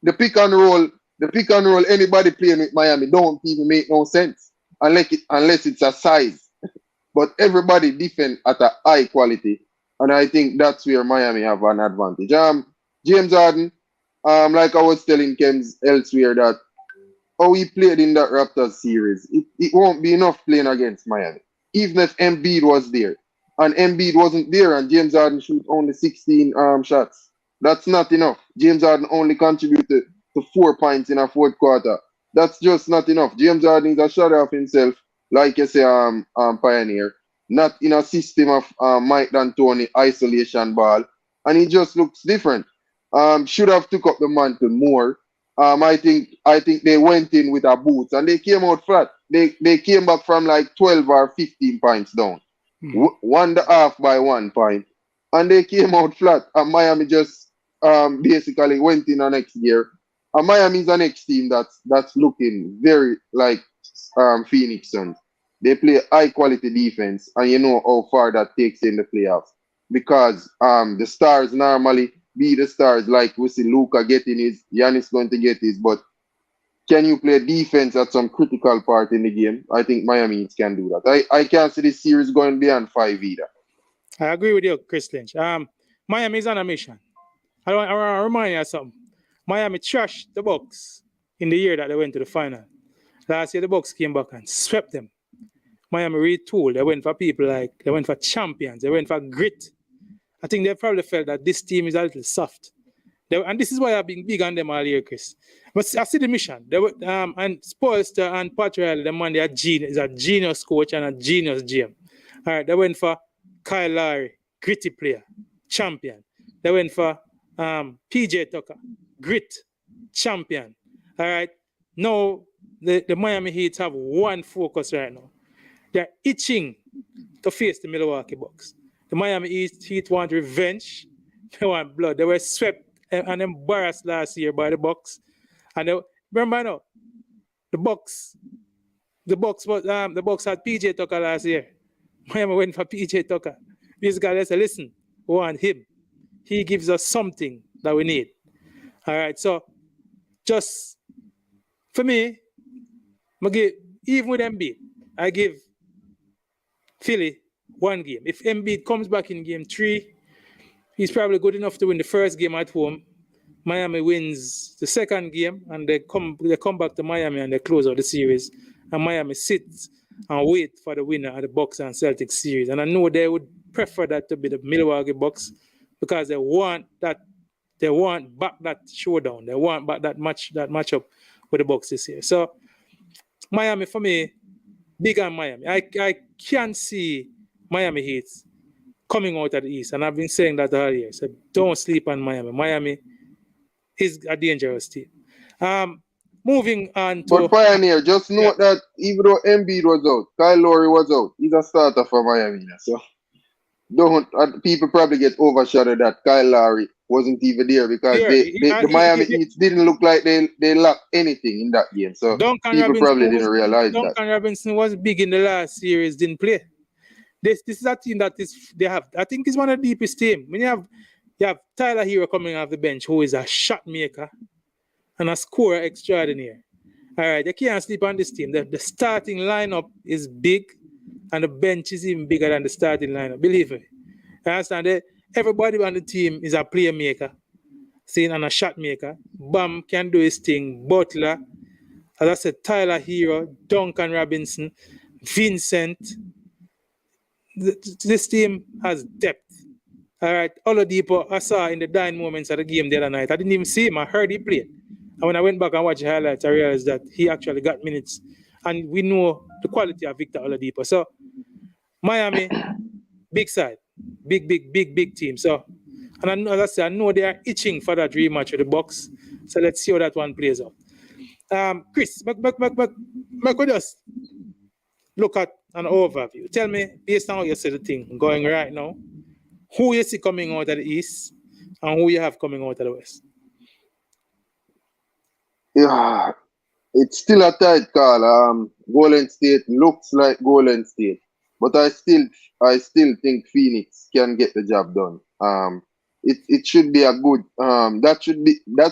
the pick and roll, anybody playing with Miami don't even make no sense unless it's a size. But everybody defend at a high quality. And I think that's where Miami have an advantage. James Harden, like I was telling Kemz elsewhere, that how he played in that Raptors series, it won't be enough playing against Miami. Even if Embiid was there. And Embiid wasn't there and James Harden shoot only 16 shots. That's not enough. James Harden only contributed to 4 points in a fourth quarter. That's just not enough. James Harden is a shadow of himself, like you say, Pioneer. Not in a system of Mike D'Antoni isolation ball, and he just looks different. Should have took up the mantle more. I think they went in with a boots and they came out flat. They came back from like 12 or 15 points down, 1.5 by 1 point, and they came out flat. And Miami just basically went in the next year. And Miami is the next team that's looking very like Phoenix Suns. They play high quality defense, and you know how far that takes in the playoffs. Because the stars normally be the stars, like we see Luka getting his, Giannis going to get his, but can you play defense at some critical part in the game? I think Miami can do that. I can't see this series going beyond 5 either. I agree with you, Chris Lynch. Miami is on a mission. I want to remind you of something. Miami trashed the Bucks in the year that they went to the final. Last year, the Bucks came back and swept them. Miami retooled. They went for champions. They went for grit. I think they probably felt that this team is a little soft. And this is why I've been big on them all year, Chris. But I see the mission. They were, and Spoelstra and Patrick, the man, is a genius coach and a genius GM. All right, they went for Kyle Lowry, gritty player, champion. They went for PJ Tucker, grit, champion. All right. Now, the Miami Heat have one focus right now. They're itching to face the Milwaukee Bucks. The Miami Heat want revenge. They want blood. They were swept and embarrassed last year by the Bucks. And remember now, the Bucks had PJ Tucker last year. Miami went for PJ Tucker. These guys said, listen, we want him. He gives us something that we need. All right, so just for me, even with Embiid, I give Philly one game. If Embiid comes back in game 3, he's probably good enough to win the first game at home. Miami wins the second game, and they come back to Miami and they close out the series. And Miami sits and wait for the winner of the Bucks and Celtics series. And I know they would prefer that to be the Milwaukee Bucks because they want back that showdown. They want back that matchup with the Bucks this year. So Miami, for me, big on Miami. I can't see Miami Heat coming out of the East, and I've been saying that all year. So don't sleep on Miami. Miami is a dangerous team. Moving on to... But Pioneer, just note that even though Embiid was out, Kyle Lowry was out, he's a starter for Miami. So people probably get overshadowed that Kyle Lowry wasn't even there because Yeah, the Miami Heat didn't look like they lacked anything in that game. So people probably didn't realize that. Duncan Robinson was big in the last series, didn't play. This is a team that they have. I think it's one of the deepest teams. When you have Tyler Hero coming off the bench, who is a shot maker and a scorer extraordinaire. All right, you can't sleep on this team. The starting lineup is big, and the bench is even bigger than the starting lineup. Believe me. You understand? Everybody on the team is a playmaker, and a shot maker. Bam can do his thing. Butler, as I said, Tyler Hero, Duncan Robinson, Vincent. This team has depth. All right, Oladipo, I saw in the dying moments of the game the other night. I didn't even see him. I heard he played. And when I went back and watched the highlights, I realized that he actually got minutes. And we know the quality of Victor Oladipo. So, Miami, big side. Big team. So, and I know, as I said, I know they are itching for that rematch with the Bucks. So, let's see how that one plays out. Chris, could just look at an overview. Tell me, based on how you see the thing going right now, who you see coming out of the East and who you have coming out of the West. Yeah, it's still a tight call. Golden State looks like Golden State, but I still think Phoenix can get the job done. It should be a good that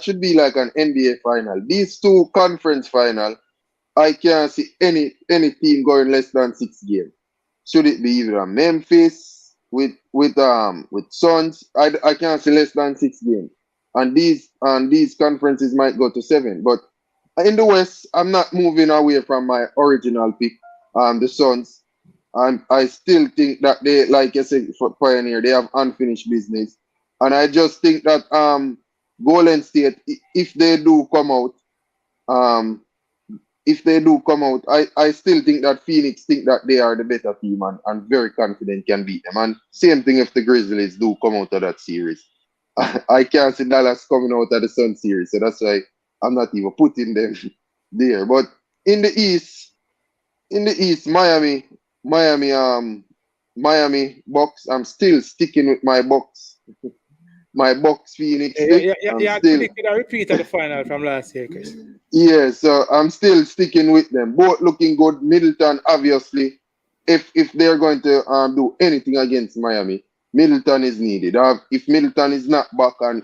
should be like an NBA final. These two conference final, I can't see any team going less than 6 games. Should it be either Memphis with Suns? I can't see less than 6 games. And these conferences might go to 7. But in the West, I'm not moving away from my original pick, the Suns. And I still think that they, like you said, for Pioneer, they have unfinished business. And I just think that Golden State, if they do come out, I still think that Phoenix think that they are the better team and very confident can beat them. And same thing if the Grizzlies do come out of that series. I can't see Dallas coming out of the Sun series, so that's why I'm not even putting them there. But in the East, Miami Bucks. I'm still sticking with my Bucks. My Bucks Phoenix. Yeah, predicted a repeat of the final from last year, Chris. Yeah, so I'm still sticking with them. Both looking good. Middleton, obviously, if they're going to do anything against Miami, Middleton is needed. If Middleton is not back and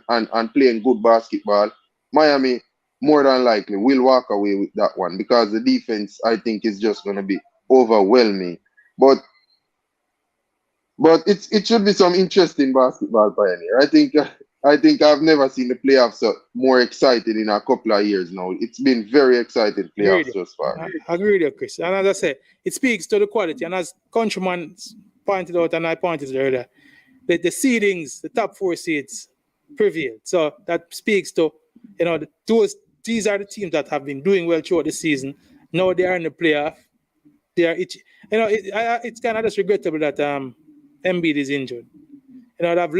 playing good basketball, Miami more than likely will walk away with that one because the defense, I think, is just going to be overwhelming. But it should be some interesting basketball, Pioneer. I think I've never seen the playoffs so more excited in a couple of years now. It's been very exciting playoffs thus far. I agree with you, Chris. And as I said, it speaks to the quality. And as Countryman pointed out, and I pointed earlier, the seedings, the top 4 seeds prevailed. So that speaks to, these are the teams that have been doing well throughout the season. Now they are in the playoff. They are it's kind of just regrettable that Embiid is injured. I would have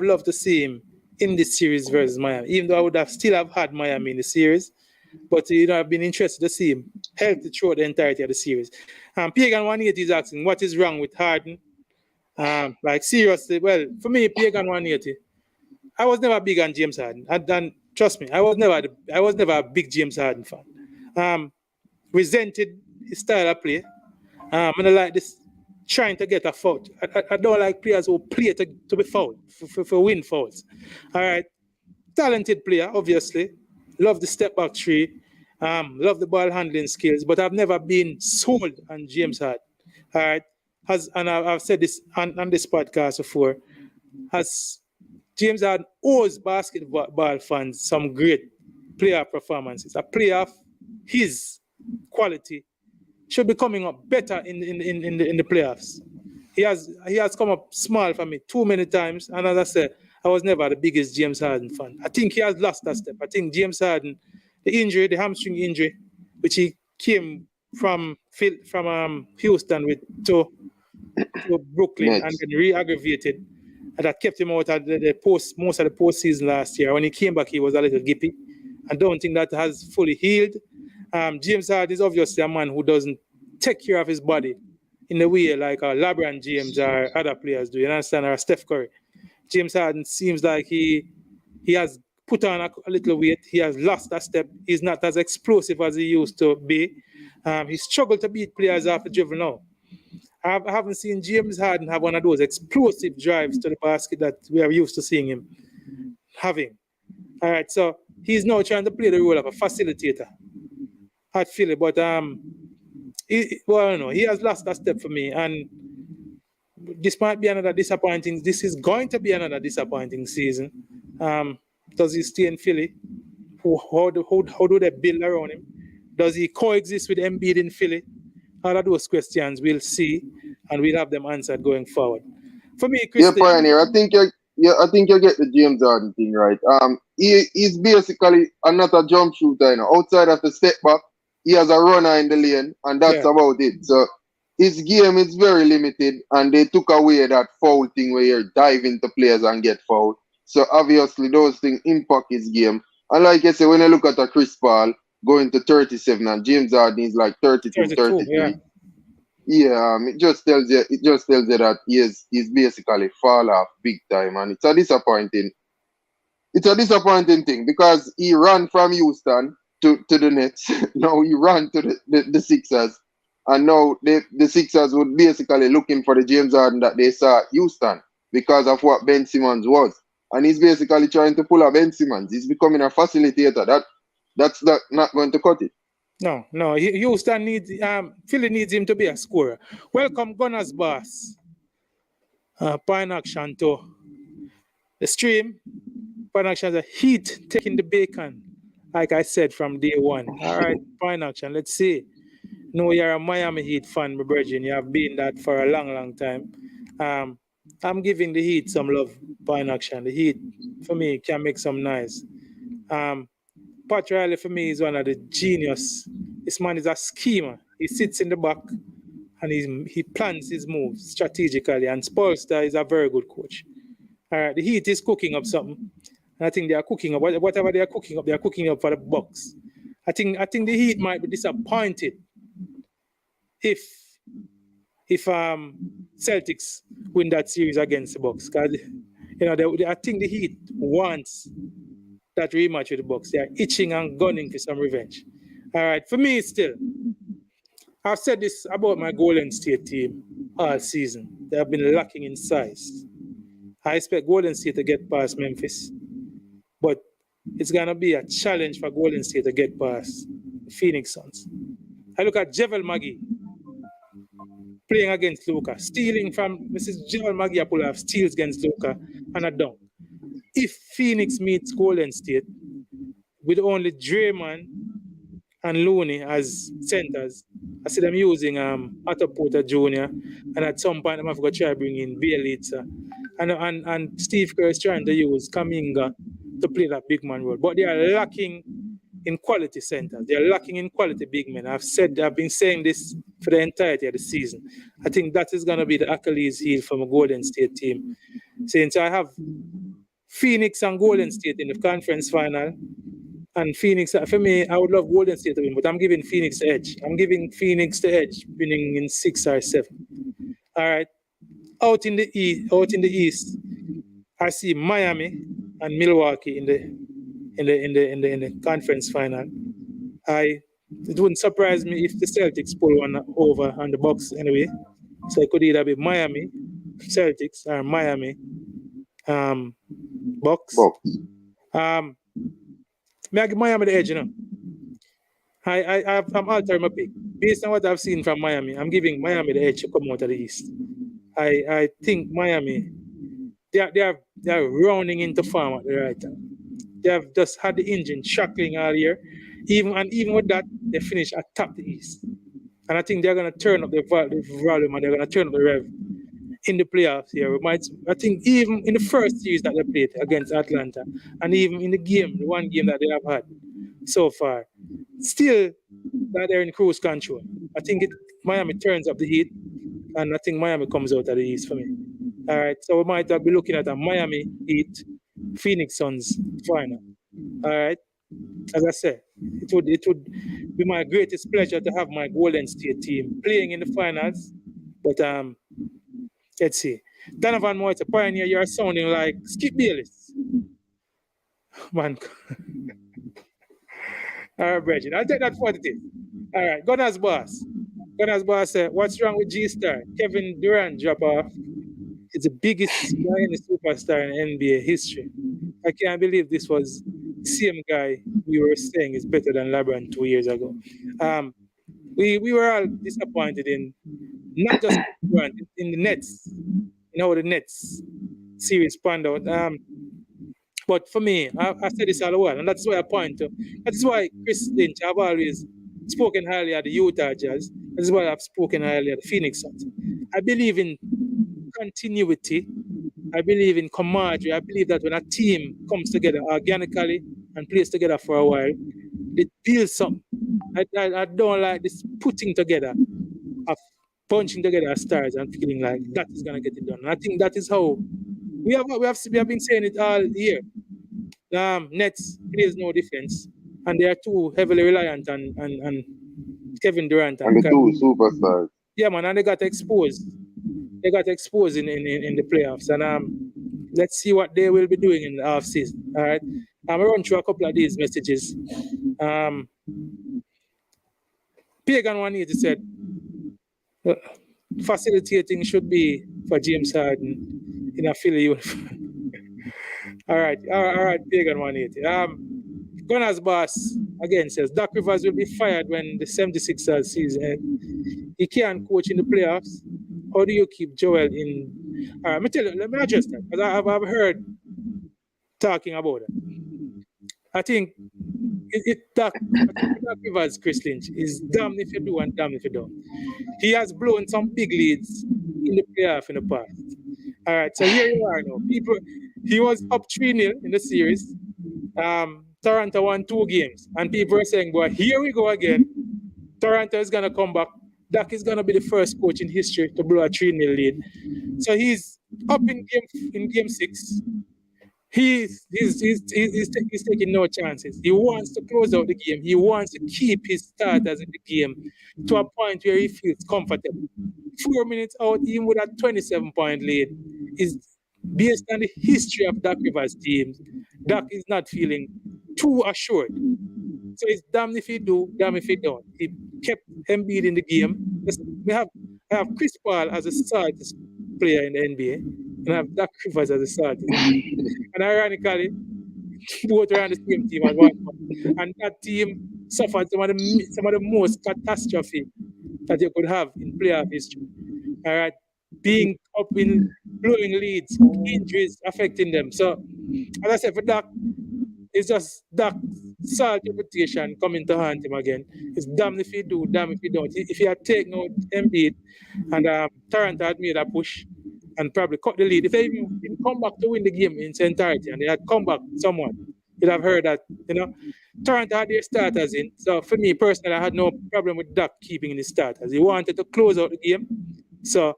loved to see him in this series versus Miami, even though I would have still have had Miami in the series. But I've been interested to see him healthy throughout the entirety of the series. Pagan 180 is asking what is wrong with Harden. Like seriously, well, for me, Pagan 180, I was never big on James Harden. And trust me, I was never a big James Harden fan. Resented his style of play. And I like this trying to get a foul. I don't like players who play to be fouled, for win fouls. All right. Talented player, obviously. Love the step back three. Love the ball handling skills, but I've never been sold on James Harden. All right. I've said this on this podcast before. Has James Harden owes basketball fans some great player performances. A player of his quality should be coming up better in the playoffs. He has come up small for me too many times, and as I said, I was never the biggest James Harden fan. I think he has lost that step. I think James Harden, the hamstring injury, which he came from Houston to Brooklyn and then re-aggravated, and that kept him out at most of the postseason last year. When he came back, he was a little gippy. I don't think that has fully healed. James Harden is obviously a man who doesn't take care of his body in the way like LeBron James or other players do. You understand? Or Steph Curry. James Harden seems like he He has put on a little weight. He has lost a step. He's not as explosive as he used to be. He struggled to beat players off the dribble now. I haven't seen James Harden have one of those explosive drives to the basket that we are used to seeing him having. All right, so he's now trying to play the role of a facilitator at Philly, but he has lost a step for me, and this might be another disappointing. This is going to be another disappointing season. Does he stay in Philly? How do they build around him? Does he coexist with Embiid in Philly? All of those questions we'll see, and we'll have them answered going forward. For me, Christian, yeah, Pioneer, I think you get the James Harden thing right. He's basically another jump shooter. You know, outside of the step back, he has a runner in the lane, and that's about it. So his game is very limited, and they took away that foul thing where you dive into players and get fouled. So obviously those things impact his game. And like I said, when I look at a Chris Paul going to 37 and James Harden is like 32, 33. Yeah, it just tells you that he's basically fall off big time, and it's a disappointing thing because he ran from Houston to the Nets. Now he ran to the Sixers, and now the Sixers would basically looking for the James Harden that they saw at Houston because of what Ben Simmons was, and he's basically trying to pull up Ben Simmons. He's becoming a facilitator. That's not going to cut it. No. Houston needs Philly needs him to be a scorer. Welcome, Gunners boss. Pine Action to the stream. Pine Action is a heat taking the bacon, like I said from day one. All right, Pine Action. Let's see. No, you're a Miami Heat fan, my virgin. You have been that for a long time. I'm giving the Heat some love, Pine Action. The Heat, for me, can make some noise. Pat Riley, for me, is one of the genius. This man is a schemer. He sits in the back and he plans his moves strategically. And Spolstra is a very good coach. All right, the Heat is cooking up something. And I think they are cooking up whatever they are cooking up for the Bucks. I think the Heat might be disappointed if Celtics win that series against the Bucks. Because I think the Heat wants that rematch with the Bucks. They are itching and gunning for some revenge. All right, for me still, I've said this about my Golden State team all season. They have been lacking in size. I expect Golden State to get past Memphis, but it's going to be a challenge for Golden State to get past the Phoenix Suns. I look at Javel McGee playing against Luka, stealing from Mrs. Javel McGee, pull off steals against Luka and a dunk. If Phoenix meets Golden State with only Draymond and Looney as centers, I see them using Otto Porter Jr. and at some point I'm going to try to bring in Bielitsa. And Steve Kerr is trying to use Kuminga to play that big man role. But they are lacking in quality centers. They are lacking in quality big men. I've been saying this for the entirety of the season. I think that is going to be the Achilles heel from a Golden State team. Since I have Phoenix and Golden State in the conference final. And Phoenix, for me, I would love Golden State to win, but I'm giving Phoenix the edge. I'm giving Phoenix the edge, winning in 6 or 7. All right. Out in the East, I see Miami and Milwaukee in the conference final. It wouldn't surprise me if the Celtics pull one over on the Bucks anyway. So it could either be Miami Celtics or Miami Bucks. May I give Miami the edge, I'm altering my pick. Based on what I've seen from Miami, I'm giving Miami the edge to come out of the East. I think Miami, they are rounding into form at the right time. They have just had the engine shackling all year. Even with that, they finish atop the East. And I think they're going to turn up the volume and they're going to turn up the rev in the playoffs here. I think even in the first series that they played against Atlanta, and even in the one game that they have had so far, still that they're in cruise control. I think Miami turns up the heat, and I think Miami comes out of the East for me. All right, so we might be looking at a Miami Heat, Phoenix Suns final. All right, as I said, it would be my greatest pleasure to have my Golden State team playing in the finals, but let's see. Donovan Moore, a Pioneer, you're sounding like Skip Bayless. Man. All right, Bridget. I'll take that for what it is. All right, Gunners boss. Gunners boss said, what's wrong with G-Star? Kevin Durant drop off. It's the biggest guy in the superstar in NBA history. I can't believe this was the same guy we were saying is better than LeBron 2 years ago. We were all disappointed in not just Durant, in the Nets. You know, the Nets series panned out. But for me, I said this all the while, and that's why I point to. That's why Chris Lynch, I've always spoken highly of the Utah Jazz. That's why I've spoken highly of the Phoenix Suns. I believe in continuity. I believe in camaraderie. I believe that when a team comes together organically and plays together for a while, it builds something. I don't like this putting together, of bunching together stars and feeling like that is gonna get it done. And I think that is how we have been saying it all year. Nets plays no defense, and they are too heavily reliant on Kevin Durant and the two superstars. Yeah, man, and they got exposed. They got exposed in the playoffs, and let's see what they will be doing in the offseason. All right, I'm gonna run through a couple of these messages. Pagan 180 said facilitating should be for James Harden in a Philly uniform. all right, Pagan 180. Gunners boss again says Doc Rivers will be fired when the 76ers season ends. He can't coach in the playoffs. How do you keep Joel in? Let me tell you, let me address that, because I've heard talking about it. I think Doc Rivers, Chris Lynch, is damned if you do and damned if you don't. He has blown some big leads in the playoff in the past. All right, so here you are now. He was up 3-0 in the series. Toronto won 2 games, and people are saying, "Boy, here we go again. Toronto is gonna come back. Doc is gonna be the first coach in history to blow a 3-0 lead." So he's up in game 6. He's taking no chances. He wants to close out the game. He wants to keep his starters in the game to a point where he feels comfortable. 4 minutes out, even with a 27-point lead, is based on the history of Doc Rivers' teams. Doc is not feeling too assured. So it's damn if he do, damn if he don't. He kept Embiid in the game. I have Chris Paul as a starting player in the NBA, and I have Doc Rivers as a starting. And ironically, both are on the same team at one point. And that team suffered some of the most catastrophe that you could have in playoff history. All right, being up in blowing leads, injuries affecting them. So, as I said, for Doc, it's just Doc's salt reputation coming to haunt him again. It's damn if he do, damn if he don't. If he had taken out Embiid and Toronto had made a push and probably cut the lead, if they even come back to win the game in its entirety and they had come back somewhat, you'd have heard that, Toronto had their starters in. So for me personally, I had no problem with Doc keeping his starters. He wanted to close out the game. So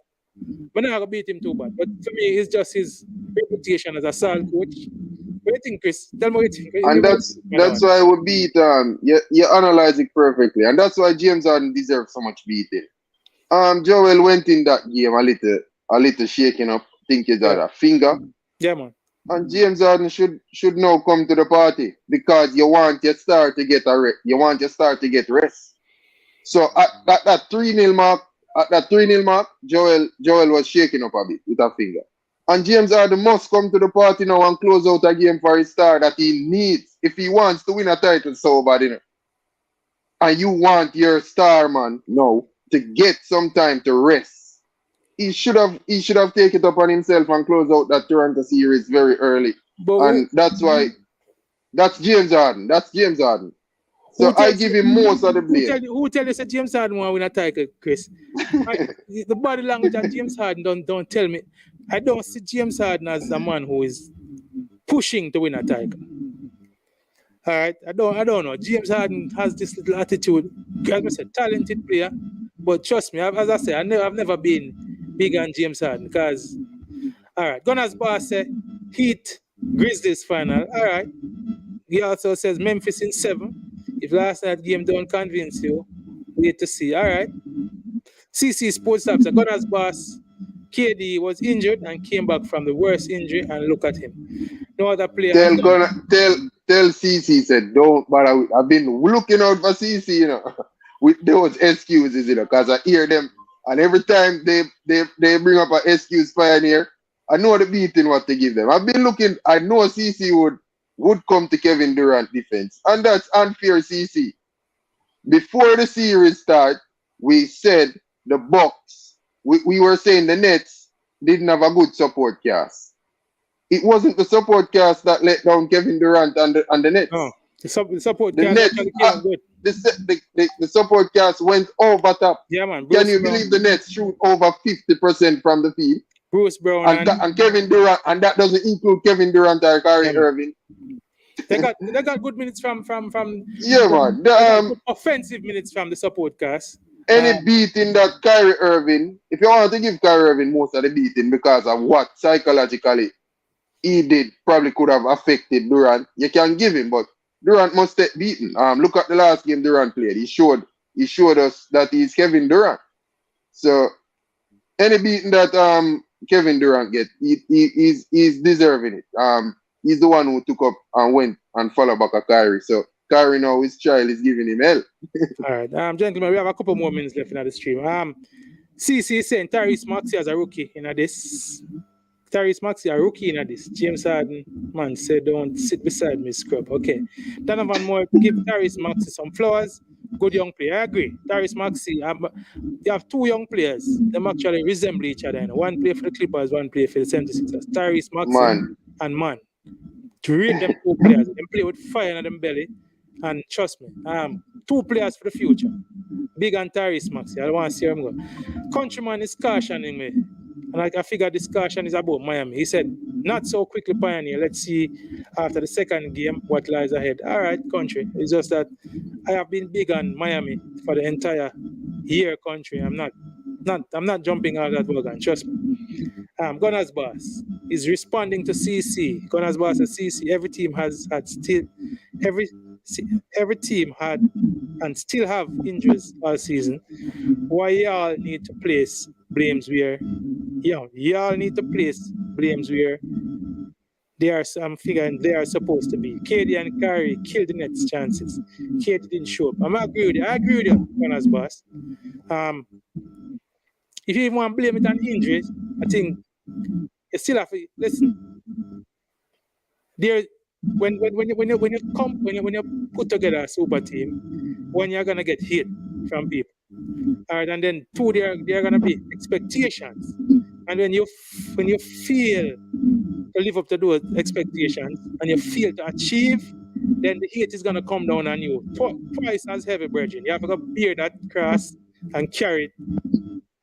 we're not going to beat him too bad. But for me, it's just his reputation as a salt coach. What do you think, Chris? Tell me what you think. And that's why we beat you analyze it perfectly. And that's why James Harden deserves so much beating. Joel went in that game a little shaking up, think he's had a finger. Yeah, man. And James Harden should now come to the party because you want your star to get rest. So at that 3-0 mark, Joel was shaking up a bit with a finger. And James Harden must come to the party now and close out a game for his star that he needs if he wants to win a title so bad, And you want your star man now to get some time to rest. He should have taken it upon himself and close out that Toronto series very early. And that's why that's James Harden. So I give him most of the blame. Who tell you that James Harden want to win a title, Chris? The body language of James Harden don't tell me. I don't see James Harden as a man who is pushing to win a title. All right, I don't know. James Harden has this little attitude. As I said, talented player, but trust me, as I said, I've never been big on James Harden because, all right, Gunners boss said Heat Grizzlies final. All right. He also says Memphis in 7. If last night game don't convince you, wait to see. All right. CC Sports Labs, Gunners boss. KD was injured and came back from the worst injury, and look at him. no other player. Tell CC said don't bother with. I've been looking out for CC, you know, with those excuses, you know, because I hear them, and every time they bring up an excuse Pioneer, I know the beating what they give them. I've been looking. I know CC would come to Kevin Durant defense, and that's unfair, CC. Before the series start, we said the Bucks. We were saying the Nets didn't have a good support cast. It wasn't the support cast that let down Kevin Durant and the Nets. No, the support the cast Nets, came good. The support cast went over top. Yeah, man. Can you believe the Nets shoot over 50% from the field? Bruce Brown and Kevin Durant, and that doesn't include Kevin Durant or Kyrie Irving. They got good minutes from yeah, man. Good offensive minutes from the support cast. Any beating that Kyrie Irving, if you want to give Kyrie Irving most of the beating because of what psychologically he did, probably could have affected Durant, you can give him, but Durant must get beaten. Look at the last game Durant played. He showed us that he's Kevin Durant. So any beating that Kevin Durant get, he's deserving it. He's the one who took up and went and followed back at Kyrie. So Kyrie now, his child is giving him hell. All right, gentlemen, we have a couple more minutes left in the stream. CC is saying Tyrese Maxey as a rookie in this. Tyrese Maxey a rookie in this. James Harden, man, said don't sit beside me, scrub. Okay. Donovan Moore, give Tyrese Maxey some flowers. Good young player. I agree. Tyrese Maxey, you have two young players. Them actually resemble each other. One play for the Clippers, one play for the 76ers. Tyrese Maxey and Man. To read them two players. They play with fire in them belly. And trust me, two players for the future. Big and Tyrese Maxey. I don't want to see him go. Countryman is cautioning me. And I figure this caution is about Miami. He said, not so quickly, Pioneer. Let's see after the second game what lies ahead. All right, country. It's just that I have been big on Miami for the entire year, country. I'm not jumping out of that wagon. Trust me. Gunners Boss is responding to CC. Gunners Boss and CC. Every team every team had and still have injuries all season. Why y'all need to place blames where y'all need to place blames where they are they are supposed to be. KD and Kyrie killed the Nets' chances. KD didn't show up. I agree with you, Gunners Boss. If you even want to blame it on injuries, I think you still have to listen. When you put together a super team, when you're gonna get hit from people, all right, and then two, there are gonna be expectations, and when you fail to live up to those expectations and you fail to achieve, then the hate is gonna come down on you twice as heavy, brethren. You have to bear that cross and carry it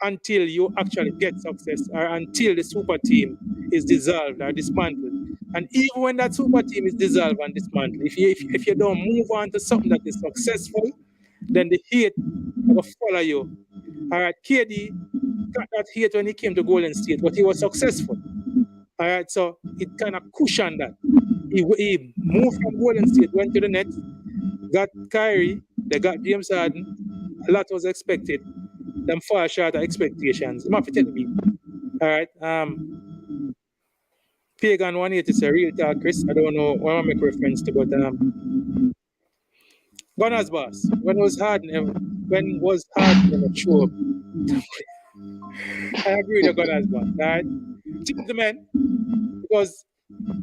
until you actually get success, or until the super team is dissolved or dismantled. And even when that super team is dissolved and dismantled, if you don't move on to something that is successful, then the hate will follow you. All right, KD got that hate when he came to Golden State, but he was successful. All right, so it kind of cushioned that. He moved from Golden State, went to the Nets, got Kyrie, they got James Harden. A lot was expected. Them far short of expectations. You have to tell me. All right. Pagan 180 is a real talk, Chris. I don't know what I make reference to, but Gunners Boss. When was Harden ever show up? I agree with the Gunners Boss. All right. Team the men, because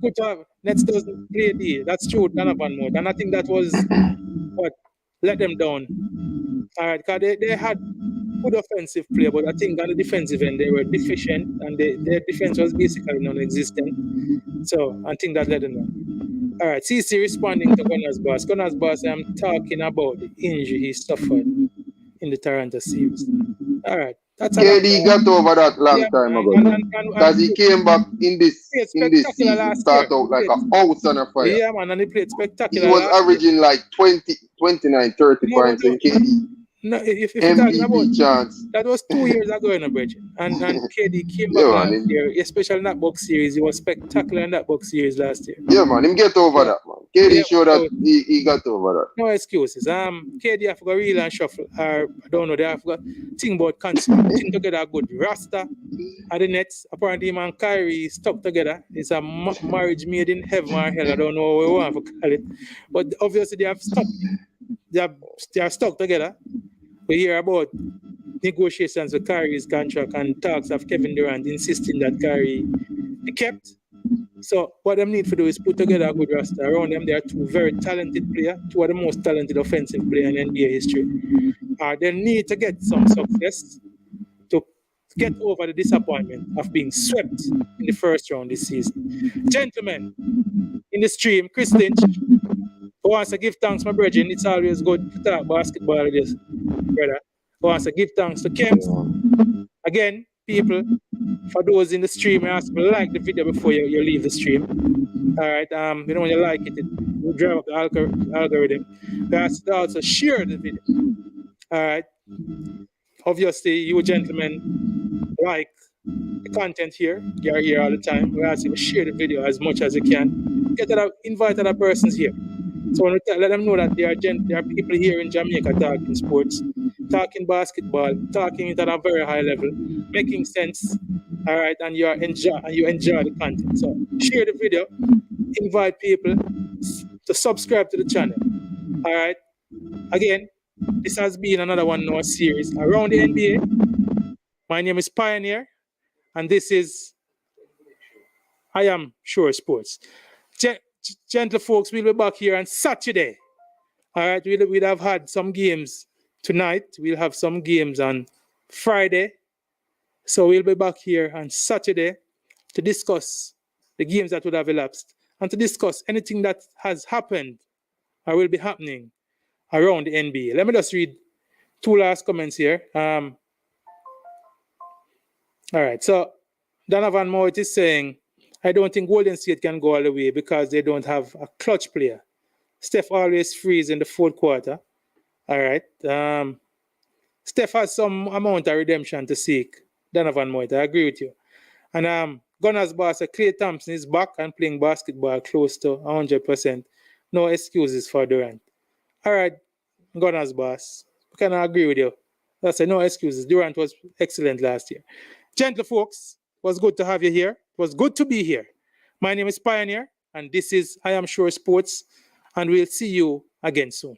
good to have Nets doesn't play D. That's true, Donovan Moore. And I think that was what let them down. All right, because they had good offensive play, but I think on the defensive end they were deficient, and their defense was basically non-existent. So I think that let them down. All right, CC responding to Gunners Boss. Gunners Boss, I'm talking about the injury he suffered in the Toronto series. All right. KD got over that long time ago. Because he came back in this season, start out like a house on a fire. Yeah, man, and he played spectacular. He was averaging like 29, 30 points in KD. No, if you're MVP talking about chance. that was 2 years ago in a bridge. And KD came back last year, especially in that box series. He was spectacular in that box series last year. Yeah, man, him get over that, man. KD showed that he got over No excuses. KD have got reel and shuffle. Or I don't know. They have got think about think together a good Rasta at the Nets. Apparently, him and Kyrie stuck together. It's a marriage made in heaven or hell. I don't know what we want to call it. But obviously, they have stuck. They are stuck together. We hear about negotiations with Kyrie's contract and talks of Kevin Durant insisting that Kyrie be kept. So what they need to do is put together a good roster. Around them, there are two very talented players, two of the most talented offensive players in NBA history. They need to get some success to get over the disappointment of being swept in the first round this season. Gentlemen, in the stream, Chris Lynch, who wants to give thanks, my brethren. It's always good to talk basketball with this, brother. Who wants to give thanks to Kemz. Again, people, for those in the stream, I ask you to like the video before you leave the stream. All right, you know, when you like it, it will drive up the algorithm. We ask you to also share the video. All right. Obviously, you gentlemen like the content here. You're here all the time. We ask you to share the video as much as you can. Invite other persons here. So let them know that there are people here in Jamaica talking sports, talking basketball, talking it at a very high level, making sense. All right, and you enjoy the content. So share the video, invite people to subscribe to the channel. All right. Again, this has been another one in our series around the NBA. My name is Pioneer, and this is I Am Sure Sports. Gentle folks, we'll be back here on Saturday. All right, we'll have had some games tonight. We'll have some games on Friday. So we'll be back here on Saturday to discuss the games that would have elapsed and to discuss anything that has happened or will be happening around the NBA. Let me just read two last comments here. All right, so Donovan Moore is saying, I don't think Golden State can go all the way because they don't have a clutch player. Steph always frees in the fourth quarter. All right. Steph has some amount of redemption to seek. Donovan Moore, I agree with you. And Gunners boss, Klay Thompson is back and playing basketball close to 100%. No excuses for Durant. All right, Gunners boss, I can agree with you. That's no excuses. Durant was excellent last year. Gentle folks, it was good to have you here. It was good to be here. My name is Pioneer, and this is I Am Sure Sports, and we'll see you again soon.